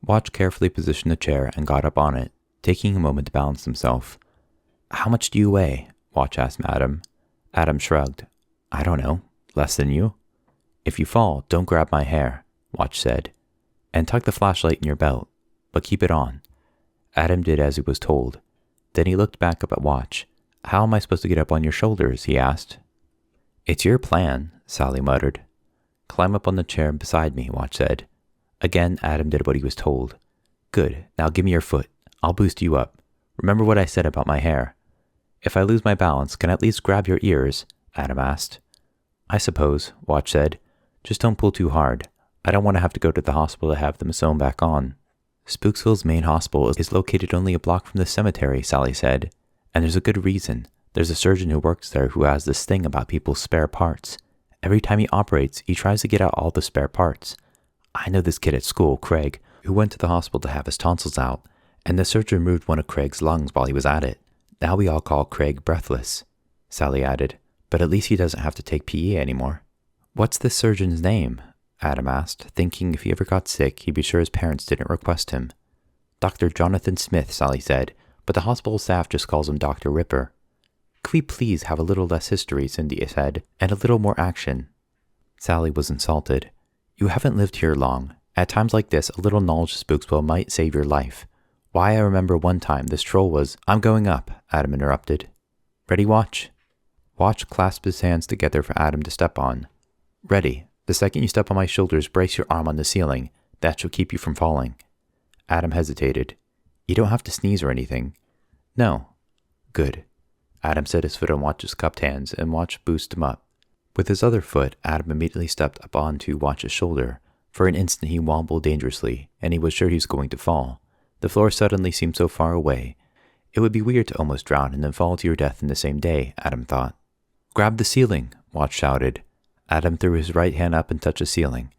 Watch carefully positioned the chair and got up on it, taking a moment to balance himself. How much do you weigh? Watch asked Adam. Adam shrugged. I don't know. Less than you? If you fall, don't grab my hair, Watch said. And tuck the flashlight in your belt, but keep it on. Adam did as he was told. Then he looked back up at Watch. How am I supposed to get up on your shoulders? He asked. It's your plan, Sally muttered. Climb up on the chair beside me, Watch said. Again, Adam did what he was told. Good, now give me your foot. I'll boost you up. Remember what I said about my hair. If I lose my balance, can I at least grab your ears? Adam asked. I suppose, Watch said. Just don't pull too hard. I don't want to have to go to the hospital to have them sewn back on. Spooksville's main hospital is located only a block from the cemetery, Sally said. And there's a good reason. There's a surgeon who works there who has this thing about people's spare parts. Every time he operates, he tries to get out all the spare parts. I know this kid at school, Craig, who went to the hospital to have his tonsils out, and the surgeon removed one of Craig's lungs while he was at it. Now we all call Craig Breathless," Sally added, "but at least he doesn't have to take PE anymore." "What's this surgeon's name?" Adam asked, thinking if he ever got sick, he'd be sure his parents didn't request him. "Dr. Jonathan Smith," Sally said, "but the hospital staff just calls him Dr. Ripper." "Could we please have a little less history," Cindy said, "and a little more action?" Sally was insulted. "You haven't lived here long. At times like this, a little knowledge of Spooksville might save your life. Why, I remember one time this troll was—" "I'm going up," Adam interrupted. "Ready, Watch?" Watch clasped his hands together for Adam to step on. "Ready. The second you step on my shoulders, brace your arm on the ceiling. That should keep you from falling." Adam hesitated. "You don't have to sneeze or anything." "No." "Good." Adam set his foot on Watch's cupped hands, and Watch boosted him up. With his other foot, Adam immediately stepped up onto Watch's shoulder. For an instant he wobbled dangerously, and he was sure he was going to fall. The floor suddenly seemed so far away. It would be weird to almost drown and then fall to your death in the same day, Adam thought. "Grab the ceiling," Watch shouted. Adam threw his right hand up and touched the ceiling.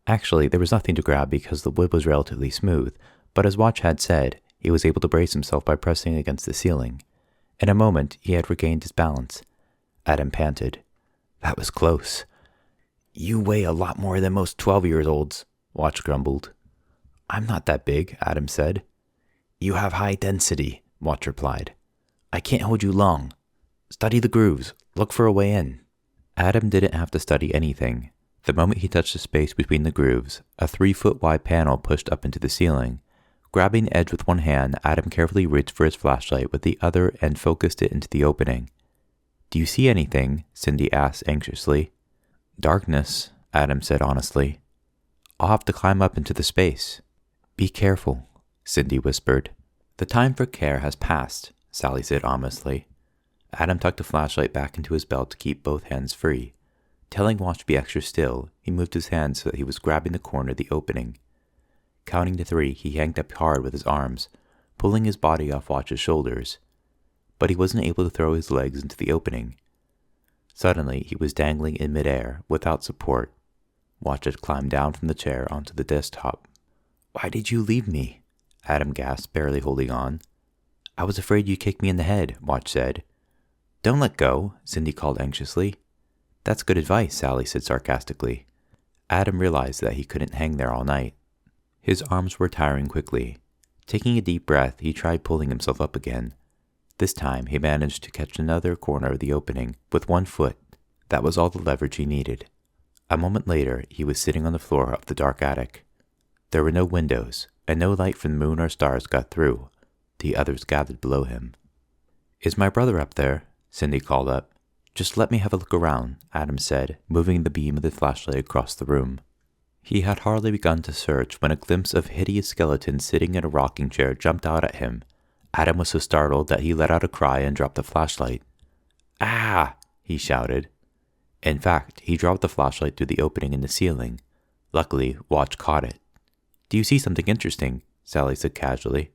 Actually, there was nothing to grab because the wood was relatively smooth, but as Watch had said, he was able to brace himself by pressing against the ceiling. In a moment, he had regained his balance. Adam panted. "That was close." "You weigh a lot more than most 12-year-olds, Watch grumbled. "I'm not that big," Adam said. "You have high density," Watch replied. "I can't hold you long. Study the grooves. Look for a way in." Adam didn't have to study anything. The moment he touched the space between the grooves, a 3-foot-wide panel pushed up into the ceiling. Grabbing the edge with one hand, Adam carefully reached for his flashlight with the other and focused it into the opening. "Do you see anything?" Cindy asked anxiously. "Darkness," Adam said honestly. "I'll have to climb up into the space." "Be careful," Cindy whispered. "The time for care has passed," Sally said ominously. Adam tucked the flashlight back into his belt to keep both hands free. Telling Watch to be extra still, he moved his hands so that he was grabbing the corner of the opening. Counting to 3, he yanked up hard with his arms, pulling his body off Watch's shoulders. But he wasn't able to throw his legs into the opening. Suddenly, he was dangling in midair, without support. Watch had climbed down from the chair onto the desktop. "Why did you leave me?" Adam gasped, barely holding on. "I was afraid you'd kick me in the head," Watch said. "Don't let go," Cindy called anxiously. "That's good advice," Sally said sarcastically. Adam realized that he couldn't hang there all night. His arms were tiring quickly. Taking a deep breath, he tried pulling himself up again. This time, he managed to catch another corner of the opening with one foot. That was all the leverage he needed. A moment later, he was sitting on the floor of the dark attic. There were no windows, and no light from the moon or stars got through. The others gathered below him. "Is my brother up there?" Cindy called up. "Just let me have a look around," Adam said, moving the beam of the flashlight across the room. He had hardly begun to search when a glimpse of a hideous skeleton sitting in a rocking chair jumped out at him. Adam was so startled that he let out a cry and dropped the flashlight. "Ah!" he shouted. In fact, he dropped the flashlight through the opening in the ceiling. Luckily, Watch caught it. "Do you see something interesting?" Sally said casually.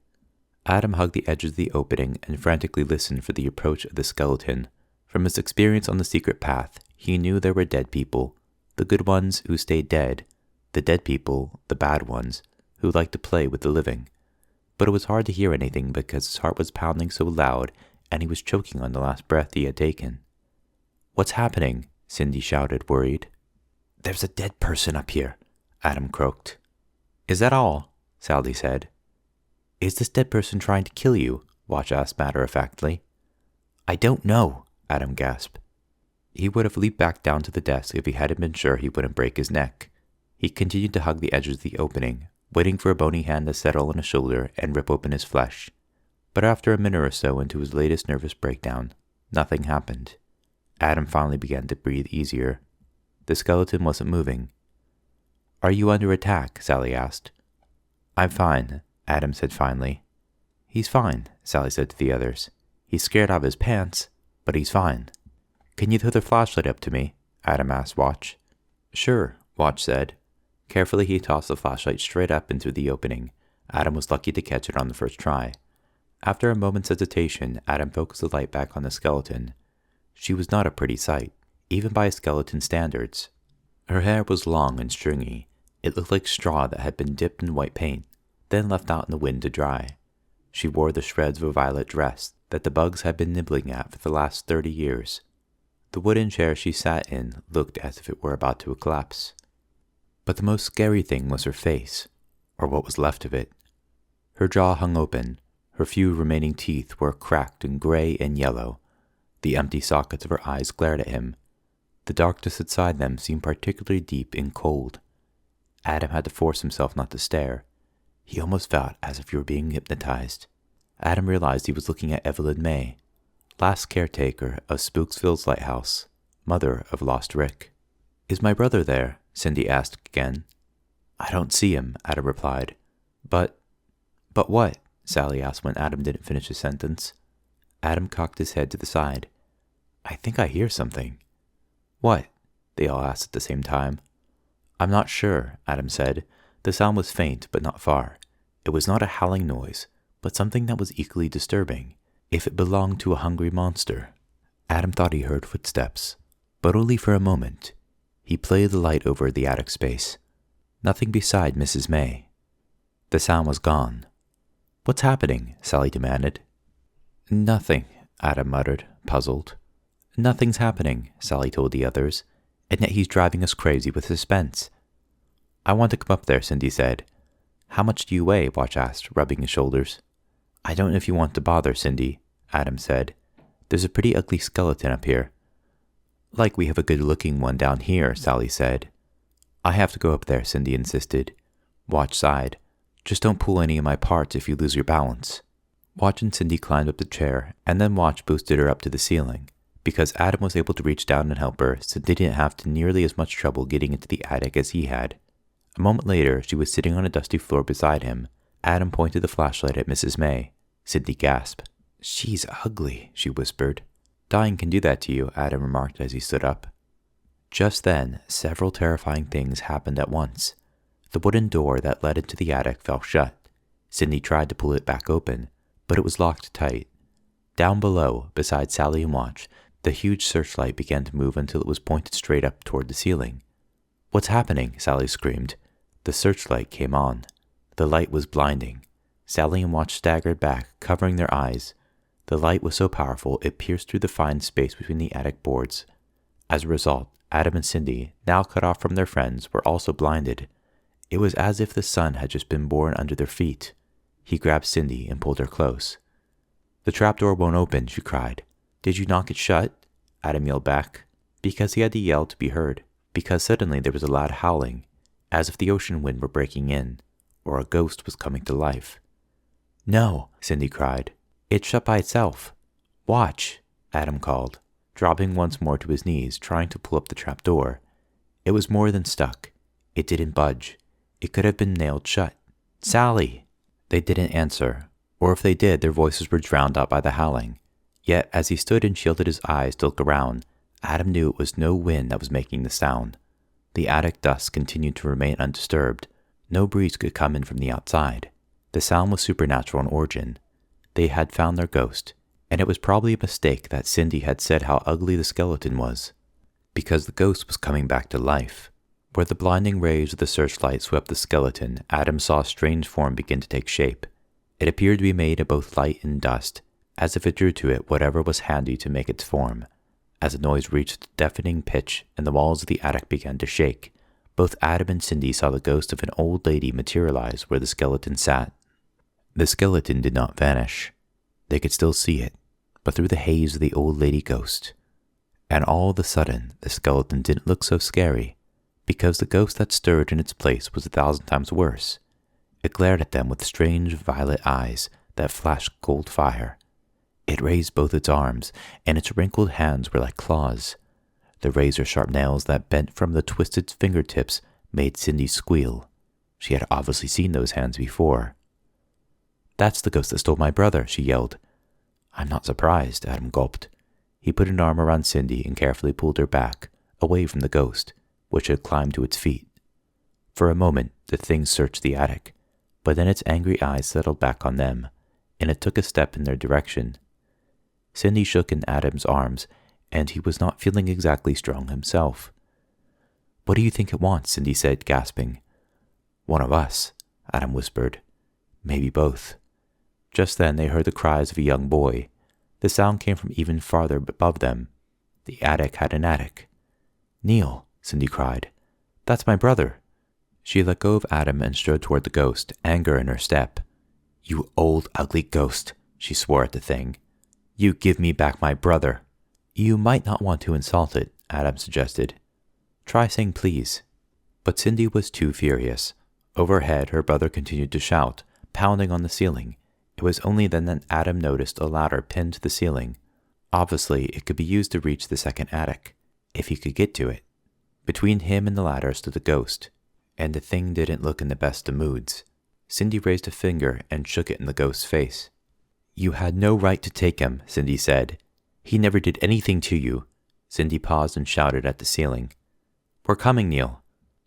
Adam hugged the edges of the opening and frantically listened for the approach of the skeleton. From his experience on the secret path, he knew there were dead people, the good ones who stayed dead, the dead people, the bad ones, who liked to play with the living. But it was hard to hear anything because his heart was pounding so loud and he was choking on the last breath he had taken. "What's happening?" Cindy shouted, worried. "There's a dead person up here," Adam croaked. "Is that all?" Sally said. "Is this dead person trying to kill you?" Watch asked matter-of-factly. "I don't know," Adam gasped. He would have leaped back down to the desk if he hadn't been sure he wouldn't break his neck. He continued to hug the edges of the opening, waiting for a bony hand to settle on his shoulder and rip open his flesh. But after a minute or so into his latest nervous breakdown, nothing happened. Adam finally began to breathe easier. The skeleton wasn't moving. "Are you under attack?" Sally asked. "I'm fine," Adam said finally. "He's fine," Sally said to the others. "He's scared out of his pants, but he's fine." "Can you throw the flashlight up to me?" Adam asked Watch. "Sure," Watch said. Carefully he tossed the flashlight straight up into the opening. Adam was lucky to catch it on the first try. After a moment's hesitation, Adam focused the light back on the skeleton. She was not a pretty sight. even by skeleton standards. Her hair was long and stringy. It looked like straw that had been dipped in white paint, then left out in the wind to dry. She wore the shreds of a violet dress that the bugs had been nibbling at for the last 30 years. The wooden chair she sat in looked as if it were about to collapse. But the most scary thing was her face, or what was left of it. Her jaw hung open. Her few remaining teeth were cracked and gray and yellow. The empty sockets of her eyes glared at him. The darkness inside them seemed particularly deep and cold. Adam had to force himself not to stare. He almost felt as if he were being hypnotized. Adam realized he was looking at Evelyn May, last caretaker of Spooksville's lighthouse, mother of lost Rick. "Is my brother there?" Cindy asked again. "I don't see him," Adam replied. But what?" Sally asked when Adam didn't finish his sentence. Adam cocked his head to the side. "I think I hear something." "What?" they all asked at the same time. "I'm not sure," Adam said. The sound was faint, but not far. It was not a howling noise, but something that was equally disturbing, if it belonged to a hungry monster. Adam thought he heard footsteps, but only for a moment. He played the light over the attic space. Nothing beside Mrs. May. The sound was gone. "What's happening?" Sally demanded. "Nothing," Adam muttered, puzzled. "Nothing's happening," Sally told the others, "and yet he's driving us crazy with suspense." "I want to come up there," Cindy said. "How much do you weigh?" Watch asked, rubbing his shoulders. "I don't know if you want to bother, Cindy," Adam said. "There's a pretty ugly skeleton up here." "Like we have a good-looking one down here," Sally said. "I have to go up there," Cindy insisted. Watch sighed. "Just don't pull any of my parts if you lose your balance." Watch and Cindy climbed up the chair, and then Watch boosted her up to the ceiling. Because Adam was able to reach down and help her, Cindy didn't have to nearly as much trouble getting into the attic as he had. A moment later, she was sitting on a dusty floor beside him. Adam pointed the flashlight at Mrs. May. Cindy gasped. "She's ugly," she whispered. "Dying can do that to you," Adam remarked as he stood up. Just then, several terrifying things happened at once. The wooden door that led into the attic fell shut. Cindy tried to pull it back open, but it was locked tight. Down below, beside Sally and Watch, the huge searchlight began to move until it was pointed straight up toward the ceiling. "What's happening?" Sally screamed. The searchlight came on. The light was blinding. Sally and Watch staggered back, covering their eyes. The light was so powerful it pierced through the fine space between the attic boards. As a result, Adam and Cindy, now cut off from their friends, were also blinded. It was as if the sun had just been born under their feet. He grabbed Cindy and pulled her close. "The trapdoor won't open," she cried. "Did you knock it shut?" Adam yelled back. Because he had to yell to be heard. Because suddenly there was a loud howling, as if the ocean wind were breaking in, or a ghost was coming to life. "No," Cindy cried. "It's shut by itself." "Watch," Adam called, dropping once more to his knees, trying to pull up the trapdoor. It was more than stuck. It didn't budge. It could have been nailed shut. "Sally!" They didn't answer, or if they did, their voices were drowned out by the howling. Yet, as he stood and shielded his eyes to look around, Adam knew it was no wind that was making the sound. The attic dusk continued to remain undisturbed. No breeze could come in from the outside. The sound was supernatural in origin. They had found their ghost, and it was probably a mistake that Cindy had said how ugly the skeleton was, because the ghost was coming back to life. Where the blinding rays of the searchlight swept the skeleton, Adam saw a strange form begin to take shape. It appeared to be made of both light and dust, as if it drew to it whatever was handy to make its form. As the noise reached a deafening pitch and the walls of the attic began to shake, both Adam and Cindy saw the ghost of an old lady materialize where the skeleton sat. The skeleton did not vanish. They could still see it, but through the haze of the old lady ghost. And all of a sudden, the skeleton didn't look so scary, because the ghost that stirred in its place was 1,000 times worse. It glared at them with strange violet eyes that flashed cold fire. It raised both its arms, and its wrinkled hands were like claws. The razor-sharp nails that bent from the twisted fingertips made Cindy squeal. She had obviously seen those hands before. "That's the ghost that stole my brother," she yelled. "I'm not surprised," Adam gulped. He put an arm around Cindy and carefully pulled her back, away from the ghost, which had climbed to its feet. For a moment, the thing searched the attic, but then its angry eyes settled back on them, and it took a step in their direction. Cindy shook in Adam's arms, and he was not feeling exactly strong himself. "What do you think it wants?" Cindy said, gasping. "One of us," Adam whispered. "Maybe both." Just then they heard the cries of a young boy. The sound came from even farther above them. The attic had an attic. "Neil," Cindy cried. "That's my brother." She let go of Adam and strode toward the ghost, anger in her step. "You old, ugly ghost," she swore at the thing. "You give me back my brother." "You might not want to insult it," Adam suggested. "Try saying please." But Cindy was too furious. Overhead, her brother continued to shout, pounding on the ceiling. It was only then that Adam noticed a ladder pinned to the ceiling. Obviously, it could be used to reach the second attic, if he could get to it. Between him and the ladder stood the ghost, and the thing didn't look in the best of moods. Cindy raised a finger and shook it in the ghost's face. "You had no right to take him," Cindy said. "He never did anything to you." Cindy paused and shouted at the ceiling. "We're coming, Neil."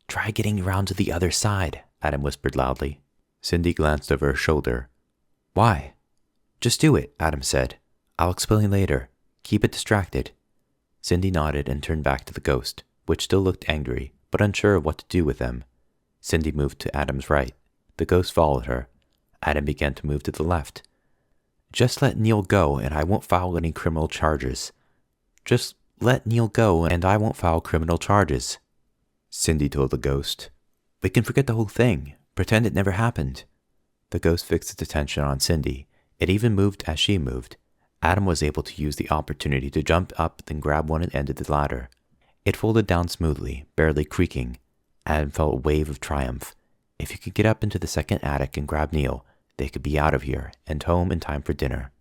"Try getting around to the other side," Adam whispered loudly. Cindy glanced over her shoulder. "Why?" "Just do it," Adam said. "I'll explain later. Keep it distracted." Cindy nodded and turned back to the ghost, which still looked angry, but unsure of what to do with them. Cindy moved to Adam's right. The ghost followed her. Adam began to move to the left. "Just let Neil go and I won't file any criminal charges." "Just let Neil go and I won't file criminal charges," Cindy told the ghost. "We can forget the whole thing. Pretend it never happened." The ghost fixed its attention on Cindy. It even moved as she moved. Adam was able to use the opportunity to jump up and grab one end of the ladder. It folded down smoothly, barely creaking. Adam felt a wave of triumph. If he could get up into the second attic and grab Neil, they could be out of here and home in time for dinner.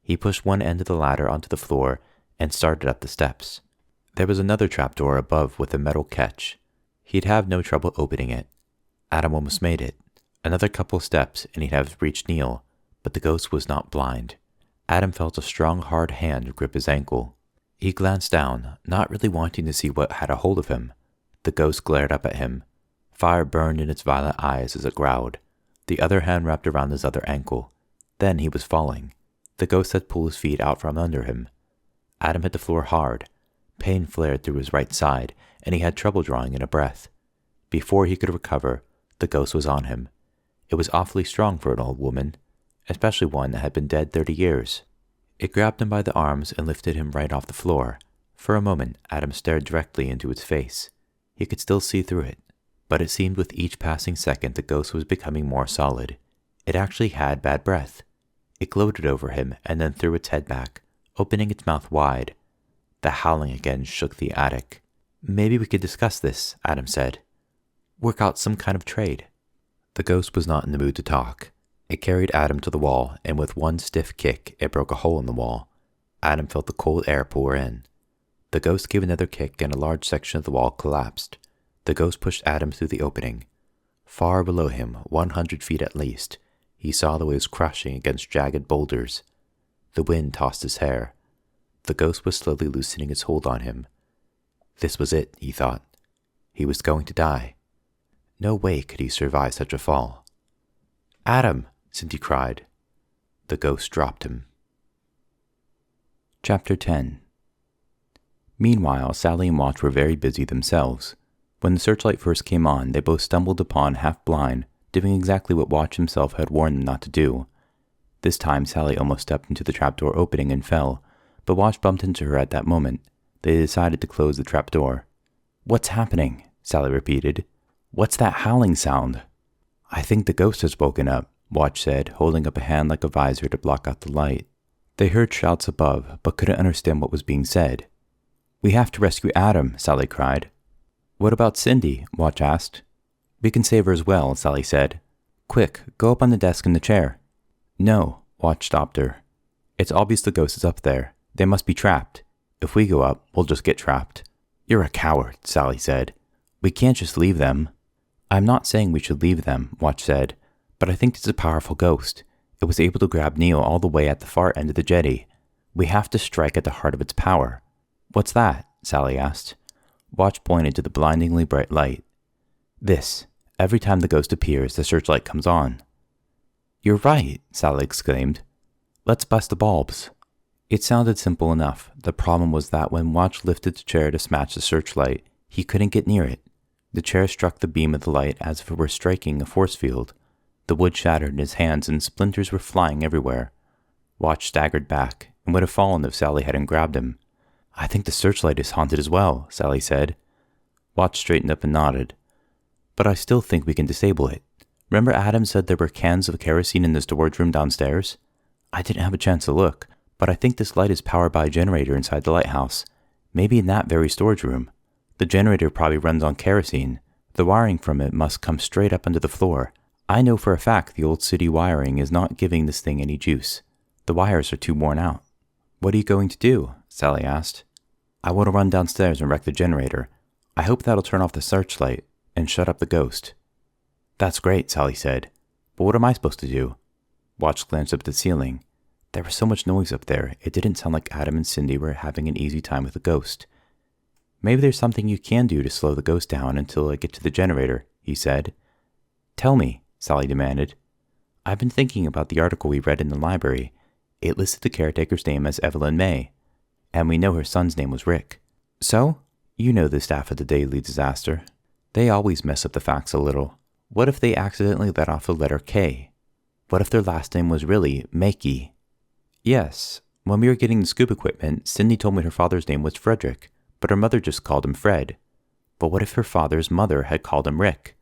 He pushed one end of the ladder onto the floor and started up the steps. There was another trapdoor above with a metal catch. He'd have no trouble opening it. Adam almost made it. Another couple steps and he'd have reached Neil, but the ghost was not blind. Adam felt a strong, hard hand grip his ankle. He glanced down, not really wanting to see what had a hold of him. The ghost glared up at him. Fire burned in its violet eyes as it growled. The other hand wrapped around his other ankle. Then he was falling. The ghost had pulled his feet out from under him. Adam hit the floor hard. Pain flared through his right side, and he had trouble drawing in a breath. Before he could recover, the ghost was on him. It was awfully strong for an old woman, especially one that had been dead 30 years. It grabbed him by the arms and lifted him right off the floor. For a moment, Adam stared directly into its face. He could still see through it, but it seemed with each passing second the ghost was becoming more solid. It actually had bad breath. It gloated over him and then threw its head back, opening its mouth wide. The howling again shook the attic. "Maybe we could discuss this," Adam said. "Work out some kind of trade." The ghost was not in the mood to talk. It carried Adam to the wall, and with one stiff kick, it broke a hole in the wall. Adam felt the cold air pour in. The ghost gave another kick, and a large section of the wall collapsed. The ghost pushed Adam through the opening. Far below him, 100 feet at least, he saw the waves crashing against jagged boulders. The wind tossed his hair. The ghost was slowly loosening its hold on him. This was it, he thought. He was going to die. No way could he survive such a fall. "Adam!" Cindy cried. The ghost dropped him. Chapter 10. Meanwhile, Sally and Watch were very busy themselves. When the searchlight first came on, they both stumbled upon half-blind, doing exactly what Watch himself had warned them not to do. This time, Sally almost stepped into the trapdoor opening and fell, but Watch bumped into her at that moment. They decided to close the trapdoor. "What's happening?" Sally repeated. "What's that howling sound?" "I think the ghost has woken up," Watch said, holding up a hand like a visor to block out the light. They heard shouts above, but couldn't understand what was being said. "We have to rescue Adam," Sally cried. "What about Cindy?" Watch asked. "We can save her as well," Sally said. "Quick, go up on the desk in the chair." "No," Watch stopped her. "It's obvious the ghost is up there. They must be trapped. If we go up, we'll just get trapped." "You're a coward," Sally said. "We can't just leave them." "I'm not saying we should leave them," Watch said, "but I think it's a powerful ghost. It was able to grab Neil all the way at the far end of the jetty. We have to strike at the heart of its power." "What's that?" Sally asked. Watch pointed to the blindingly bright light. "This. Every time the ghost appears, the searchlight comes on." "You're right," Sally exclaimed. "Let's bust the bulbs." It sounded simple enough. The problem was that when Watch lifted the chair to smash the searchlight, he couldn't get near it. The chair struck the beam of the light as if it were striking a force field. The wood shattered in his hands and splinters were flying everywhere. Watch staggered back and would have fallen if Sally hadn't grabbed him. "I think the searchlight is haunted as well," Sally said. Watch straightened up and nodded. "But I still think we can disable it. Remember Adam said there were cans of kerosene in the storage room downstairs? I didn't have a chance to look, but I think this light is powered by a generator inside the lighthouse. Maybe in that very storage room. The generator probably runs on kerosene. The wiring from it must come straight up under the floor. I know for a fact the old city wiring is not giving this thing any juice. The wires are too worn out." "What are you going to do?" Sally asked. "I want to run downstairs and wreck the generator. I hope that'll turn off the searchlight and shut up the ghost." "That's great," Sally said. "But what am I supposed to do?" Watch glanced up at the ceiling. There was so much noise up there, it didn't sound like Adam and Cindy were having an easy time with the ghost. "Maybe there's something you can do to slow the ghost down until I get to the generator," he said. "Tell me," Sally demanded. "I've been thinking about the article we read in the library. It listed the caretaker's name as Evelyn May, and we know her son's name was Rick. So, you know the staff at the Daily Disaster. They always mess up the facts a little. What if they accidentally let off the letter K? What if their last name was really Makey?" "Yes, when we were getting the scoop equipment, Cindy told me her father's name was Frederick, but her mother just called him Fred. But what if her father's mother had called him Rick?"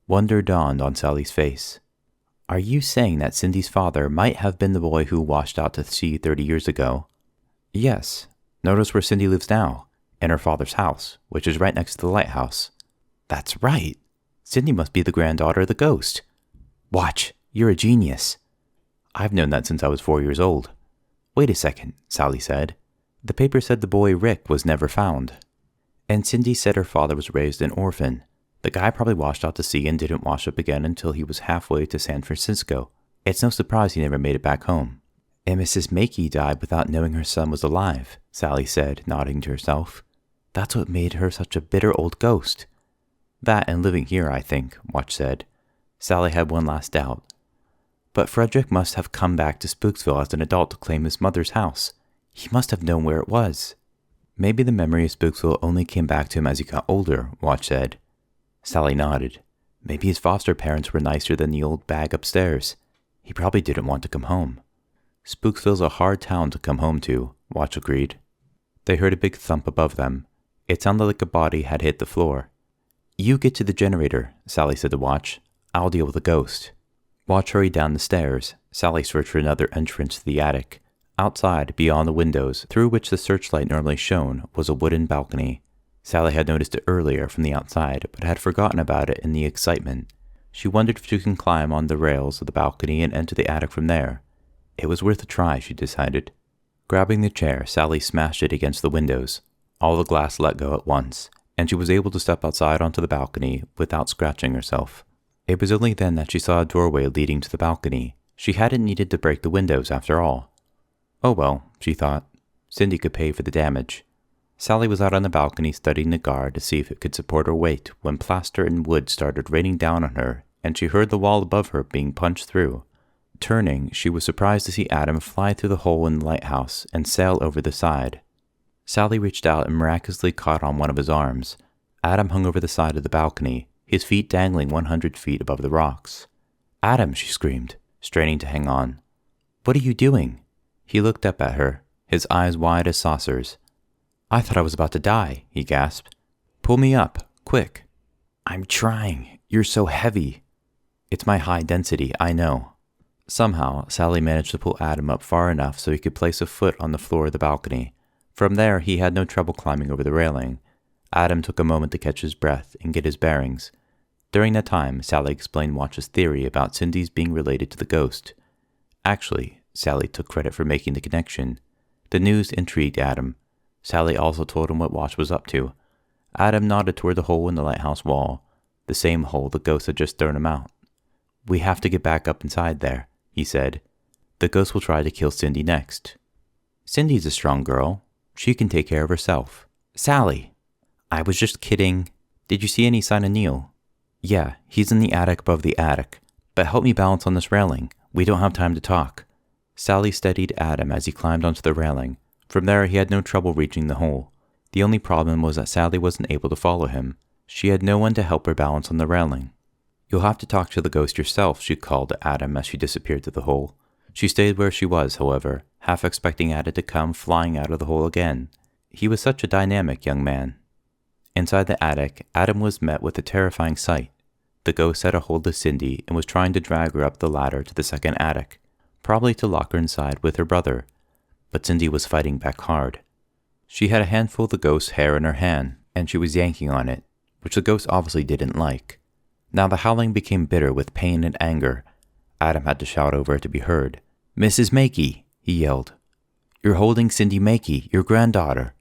Wonder dawned on Sally's face. "Are you saying that Cindy's father might have been the boy who washed out to sea 30 years ago?" "Yes. Notice where Cindy lives now, in her father's house, which is right next to the lighthouse." "That's right. Cindy must be the granddaughter of the ghost. Watch, you're a genius." "I've known that since I was 4 years old." "Wait a second," Sally said. "The paper said the boy Rick was never found. And Cindy said her father was raised an orphan. The guy probably washed out to sea and didn't wash up again until he was halfway to San Francisco. It's no surprise he never made it back home." "And Mrs. Makey died without knowing her son was alive," Sally said, nodding to herself. "That's what made her such a bitter old ghost." "That and living here, I think," Watch said. Sally had one last doubt. "But Frederick must have come back to Spooksville as an adult to claim his mother's house. He must have known where it was." "Maybe the memory of Spooksville only came back to him as he got older," Watch said. Sally nodded. "Maybe his foster parents were nicer than the old bag upstairs. He probably didn't want to come home." "Spooksville's a hard town to come home to," Watch agreed. They heard a big thump above them. It sounded like a body had hit the floor. "You get to the generator," Sally said to Watch. "I'll deal with the ghost." Watch hurried down the stairs. Sally searched for another entrance to the attic. Outside, beyond the windows, through which the searchlight normally shone, was a wooden balcony. Sally had noticed it earlier from the outside, but had forgotten about it in the excitement. She wondered if she could climb on the rails of the balcony and enter the attic from there. It was worth a try, she decided. Grabbing the chair, Sally smashed it against the windows. All the glass let go at once, and she was able to step outside onto the balcony without scratching herself. It was only then that she saw a doorway leading to the balcony. She hadn't needed to break the windows after all. Oh well, she thought. Cindy could pay for the damage. Sally was out on the balcony studying the guard to see if it could support her weight when plaster and wood started raining down on her, and she heard the wall above her being punched through. Turning, she was surprised to see Adam fly through the hole in the lighthouse and sail over the side. Sally reached out and miraculously caught on one of his arms. Adam hung over the side of the balcony, his feet dangling 100 feet above the rocks. "Adam," she screamed, straining to hang on. "What are you doing?" He looked up at her, his eyes wide as saucers. "I thought I was about to die," he gasped. "Pull me up, quick." "I'm trying. You're so heavy." "It's my high density, I know." Somehow, Sally managed to pull Adam up far enough so he could place a foot on the floor of the balcony. From there, he had no trouble climbing over the railing. Adam took a moment to catch his breath and get his bearings. During that time, Sally explained Watch's theory about Cindy's being related to the ghost. Actually, Sally took credit for making the connection. The news intrigued Adam. Sally also told him what Watch was up to. Adam nodded toward the hole in the lighthouse wall, the same hole the ghost had just thrown him out. "We have to get back up inside there," he said. "The ghost will try to kill Cindy next." "Cindy's a strong girl. She can take care of herself." "Sally!" "I was just kidding. Did you see any sign of Neil?" "Yeah, he's in the attic above the attic. But help me balance on this railing. We don't have time to talk." Sally steadied Adam as he climbed onto the railing. From there, he had no trouble reaching the hole. The only problem was that Sally wasn't able to follow him. She had no one to help her balance on the railing. "You'll have to talk to the ghost yourself," she called to Adam as she disappeared through the hole. She stayed where she was, however, half expecting Adam to come flying out of the hole again. He was such a dynamic young man. Inside the attic, Adam was met with a terrifying sight. The ghost had a hold of Cindy and was trying to drag her up the ladder to the second attic, probably to lock her inside with her brother. But Cindy was fighting back hard. She had a handful of the ghost's hair in her hand, and she was yanking on it, which the ghost obviously didn't like. Now the howling became bitter with pain and anger. Adam had to shout over it to be heard. "Mrs. Makey," he yelled. "You're holding Cindy Makey, your granddaughter."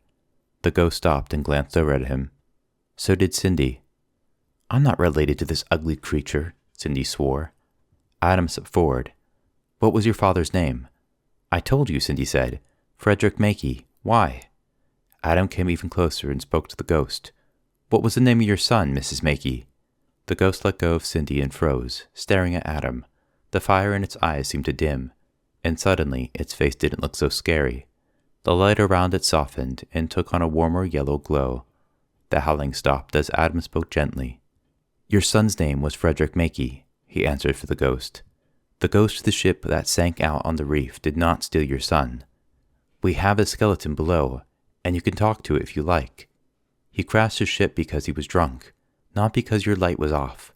The ghost stopped and glanced over at him. So did Cindy. "I'm not related to this ugly creature," Cindy swore. Adam stepped forward. "What was your father's name?" "I told you," Cindy said. "Frederick Makey. Why?" Adam came even closer and spoke to the ghost. "What was the name of your son, Mrs. Makey?" The ghost let go of Cindy and froze, staring at Adam. The fire in its eyes seemed to dim, and suddenly its face didn't look so scary. The light around it softened and took on a warmer yellow glow. The howling stopped as Adam spoke gently. "Your son's name was Frederick Makey," he answered for the ghost. "The ghost of the ship that sank out on the reef did not steal your son. We have his skeleton below, and you can talk to it if you like. He crashed his ship because he was drunk, not because your light was off.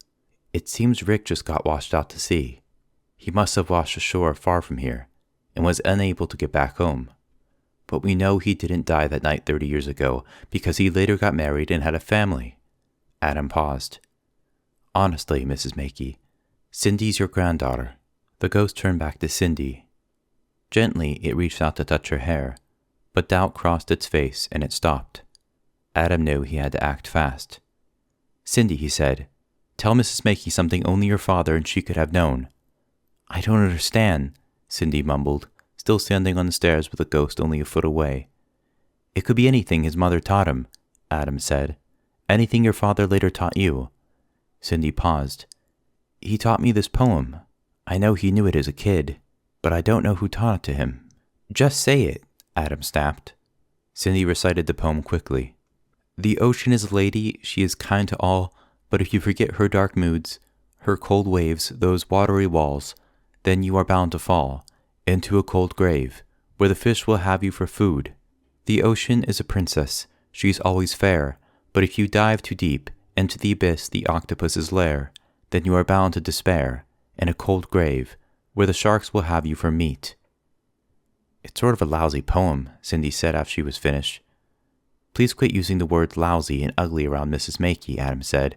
It seems Rick just got washed out to sea. He must have washed ashore far from here, and was unable to get back home. But we know he didn't die that night 30 years ago, because he later got married and had a family." Adam paused. "Honestly, Mrs. Makey, Cindy's your granddaughter." The ghost turned back to Cindy. Gently, it reached out to touch her hair, but doubt crossed its face and it stopped. Adam knew he had to act fast. "Cindy," he said, "tell Mrs. Makey something only your father and she could have known." "I don't understand," Cindy mumbled, still standing on the stairs with the ghost only a foot away. "It could be anything his mother taught him," Adam said. "Anything your father later taught you." Cindy paused. "He taught me this poem. I know he knew it as a kid, but I don't know who taught it to him." "Just say it," Adam snapped. Cindy recited the poem quickly. "The ocean is a lady, she is kind to all, but if you forget her dark moods, her cold waves, those watery walls, then you are bound to fall into a cold grave, where the fish will have you for food. The ocean is a princess, she's always fair, but if you dive too deep into the abyss, the octopus's lair, then you are bound to despair in a cold grave, where the sharks will have you for meat." "It's sort of a lousy poem," Cindy said after she was finished. "Please quit using the words lousy and ugly around Mrs. Makey," Adam said.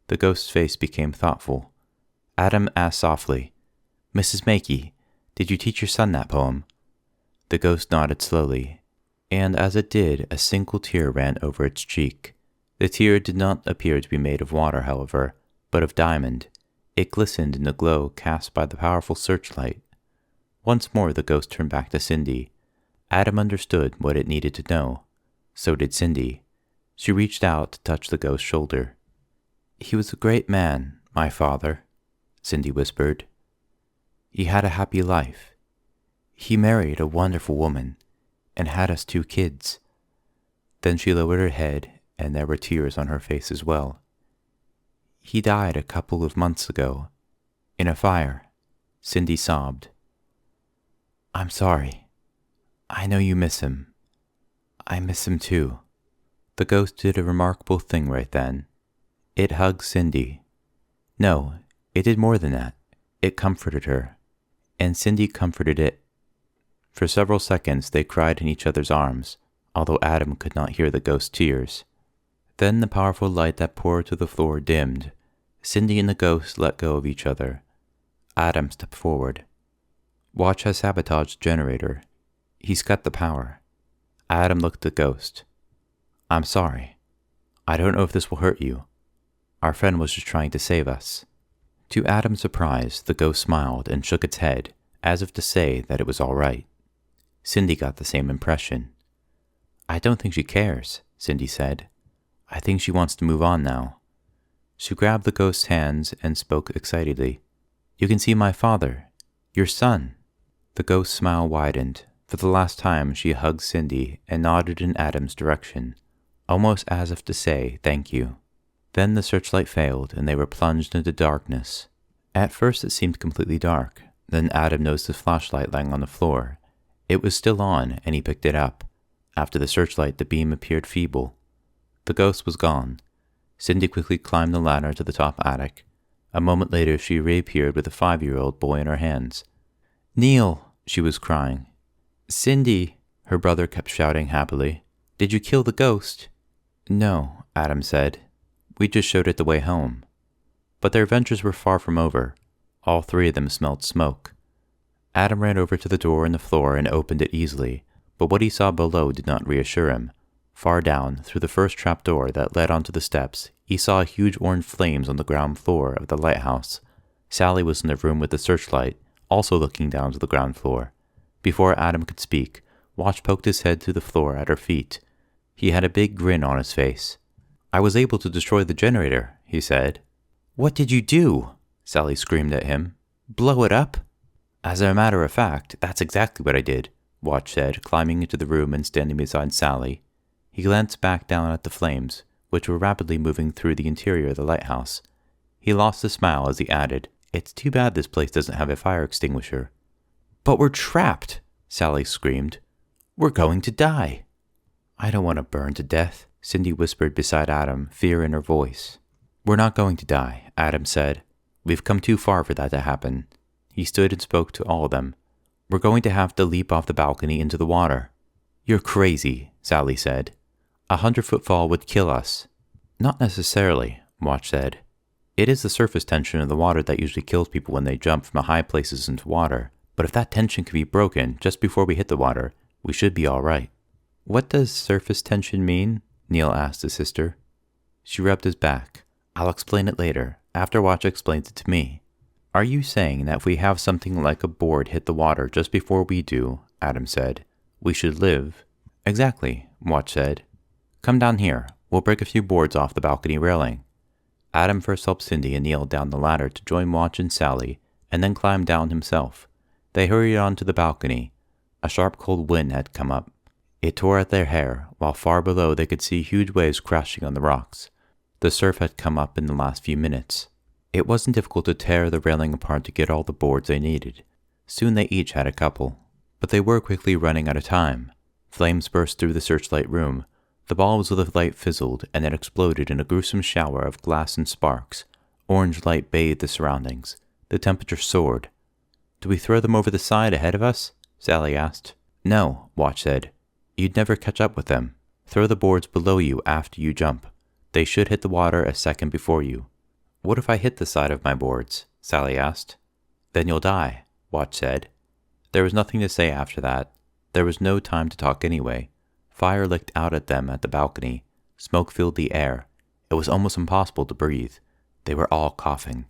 The ghost's face became thoughtful. Adam asked softly, "Mrs. Makey, did you teach your son that poem?" The ghost nodded slowly, and as it did, a single tear ran over its cheek. The tear did not appear to be made of water, however, but of diamond. It glistened in the glow cast by the powerful searchlight. Once more the ghost turned back to Cindy. Adam understood what it needed to know. So did Cindy. She reached out to touch the ghost's shoulder. "He was a great man, my father," Cindy whispered. "He had a happy life. He married a wonderful woman and had us 2 kids. Then she lowered her head, and there were tears on her face as well. He died a couple of months ago, in a fire," Cindy sobbed. "I'm sorry. I know you miss him. I miss him too." The ghost did a remarkable thing right then. It hugged Cindy. No, it did more than that. It comforted her, and Cindy comforted it. For several seconds they cried in each other's arms, although Adam could not hear the ghost's tears. Then the powerful light that poured to the floor dimmed. Cindy and the ghost let go of each other. Adam stepped forward. "Watch has sabotaged the generator. He's cut the power." Adam looked at the ghost. "I'm sorry. I don't know if this will hurt you. Our friend was just trying to save us." To Adam's surprise, the ghost smiled and shook its head, as if to say that it was all right. Cindy got the same impression. "I don't think she cares," Cindy said. "I think she wants to move on now." She grabbed the ghost's hands and spoke excitedly. "You can see my father, your son." The ghost's smile widened. For the last time, she hugged Cindy and nodded in Adam's direction, almost as if to say thank you. Then the searchlight failed, and they were plunged into darkness. At first it seemed completely dark. Then Adam noticed his flashlight lying on the floor. It was still on, and he picked it up. After the searchlight, the beam appeared feeble. The ghost was gone. Cindy quickly climbed the ladder to the top attic. A moment later, she reappeared with a 5-year-old boy in her hands. "Neil," she was crying. "Cindy," her brother kept shouting happily. "Did you kill the ghost?" "No," Adam said. "We just showed it the way home." But their adventures were far from over. All three of them smelled smoke. Adam ran over to the door in the floor and opened it easily, but what he saw below did not reassure him. Far down, through the first trapdoor that led onto the steps, he saw huge orange flames on the ground floor of the lighthouse. Sally was in the room with the searchlight, also looking down to the ground floor. Before Adam could speak, Watch poked his head through the floor at her feet. He had a big grin on his face. "I was able to destroy the generator," he said. "What did you do?" Sally screamed at him. "Blow it up?" "As a matter of fact, that's exactly what I did," Watch said, climbing into the room and standing beside Sally. He glanced back down at the flames, which were rapidly moving through the interior of the lighthouse. He lost his smile as he added, "It's too bad this place doesn't have a fire extinguisher." "But we're trapped!" Sally screamed. "We're going to die!" "I don't want to burn to death," Cindy whispered beside Adam, fear in her voice. "We're not going to die," Adam said. "We've come too far for that to happen." He stood and spoke to all of them. "We're going to have to leap off the balcony into the water." "You're crazy," Sally said. "A 100-foot fall would kill us." "Not necessarily," Watch said. "It is the surface tension of the water that usually kills people when they jump from high places into water. But if that tension can be broken just before we hit the water, we should be all right." "What does surface tension mean?" Neil asked his sister. She rubbed his back. "I'll explain it later, after Watch explains it to me." "Are you saying that if we have something like a board hit the water just before we do," Adam said, "we should live?" "Exactly," Watch said. "Come down here. We'll break a few boards off the balcony railing." Adam first helped Cindy and Neil down the ladder to join Watch and Sally, and then climbed down himself. They hurried on to the balcony. A sharp cold wind had come up. It tore at their hair, while far below they could see huge waves crashing on the rocks. The surf had come up in the last few minutes. It wasn't difficult to tear the railing apart to get all the boards they needed. Soon they each had a couple. But they were quickly running out of time. Flames burst through the searchlight room. The balls of the light fizzled, and it exploded in a gruesome shower of glass and sparks. Orange light bathed the surroundings. The temperature soared. "Do we throw them over the side ahead of us?" Sally asked. "No," Watch said. "You'd never catch up with them. Throw the boards below you after you jump. They should hit the water a second before you." "What if I hit the side of my boards?" Sally asked. "Then you'll die," Watch said. There was nothing to say after that. There was no time to talk anyway. Fire licked out at them at the balcony. Smoke filled the air. It was almost impossible to breathe. They were all coughing.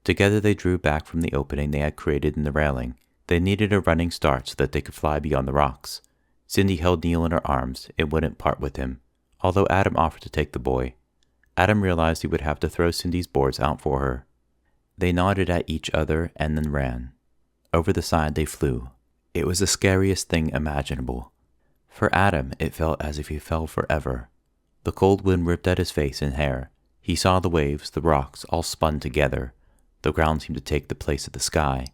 Together they drew back from the opening they had created in the railing. They needed a running start so that they could fly beyond the rocks. Cindy held Neil in her arms and wouldn't part with him, although Adam offered to take the boy. Adam realized he would have to throw Cindy's boards out for her. They nodded at each other and then ran. Over the side they flew. It was the scariest thing imaginable. For Adam, it felt as if he fell forever. The cold wind ripped at his face and hair. He saw the waves, the rocks, all spun together. The ground seemed to take the place of the sky.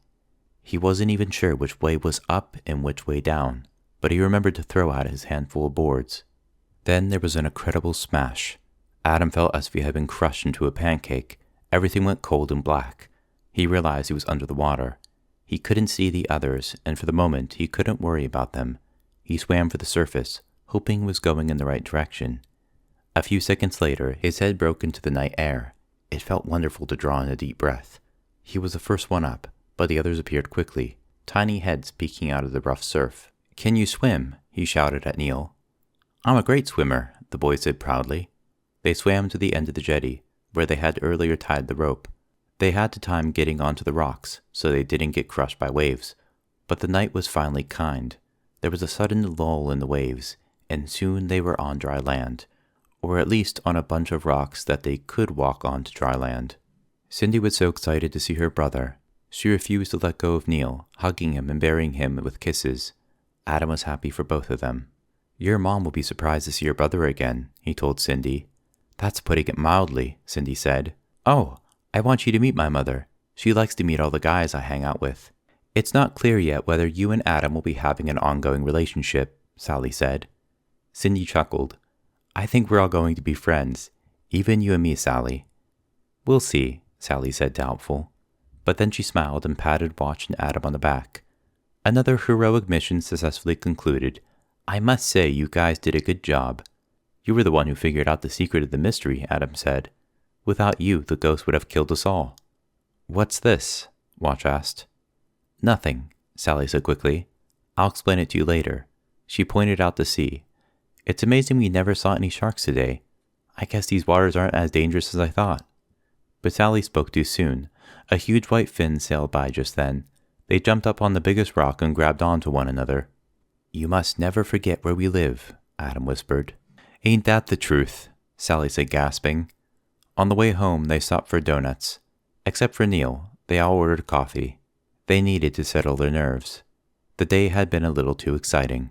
He wasn't even sure which way was up and which way down, but he remembered to throw out his handful of boards. Then there was an incredible smash. Adam felt as if he had been crushed into a pancake. Everything went cold and black. He realized he was under the water. He couldn't see the others, and for the moment he couldn't worry about them. He swam for the surface, hoping he was going in the right direction. A few seconds later, his head broke into the night air. It felt wonderful to draw in a deep breath. He was the first one up, but the others appeared quickly, tiny heads peeking out of the rough surf. "Can you swim?" he shouted at Neil. "I'm a great swimmer," the boy said proudly. They swam to the end of the jetty, where they had earlier tied the rope. They had to time getting onto the rocks, so they didn't get crushed by waves. But the night was finally kind. There was a sudden lull in the waves, and soon they were on dry land, or at least on a bunch of rocks that they could walk on to dry land. Cindy was so excited to see her brother. She refused to let go of Neil, hugging him and burying him with kisses. Adam was happy for both of them. Your mom will be surprised to see your brother again, he told Cindy. That's putting it mildly, Cindy said. Oh, I want you to meet my mother. She likes to meet all the guys I hang out with. It's not clear yet whether you and Adam will be having an ongoing relationship, Sally said. Cindy chuckled. I think we're all going to be friends, even you and me, Sally. We'll see, Sally said, doubtful. But then she smiled and patted Watch and Adam on the back. Another heroic mission successfully concluded. I must say you guys did a good job. You were the one who figured out the secret of the mystery, Adam said. Without you, the ghost would have killed us all. What's this? Watch asked. Nothing, Sally said quickly. I'll explain it to you later. She pointed out the sea. It's amazing we never saw any sharks today. I guess these waters aren't as dangerous as I thought. But Sally spoke too soon. A huge white fin sailed by just then. They jumped up on the biggest rock and grabbed onto one another. You must never forget where we live, Adam whispered. Ain't that the truth? Sally said, gasping. On the way home, they stopped for donuts. Except for Neil, they all ordered coffee. They needed to settle their nerves. The day had been a little too exciting.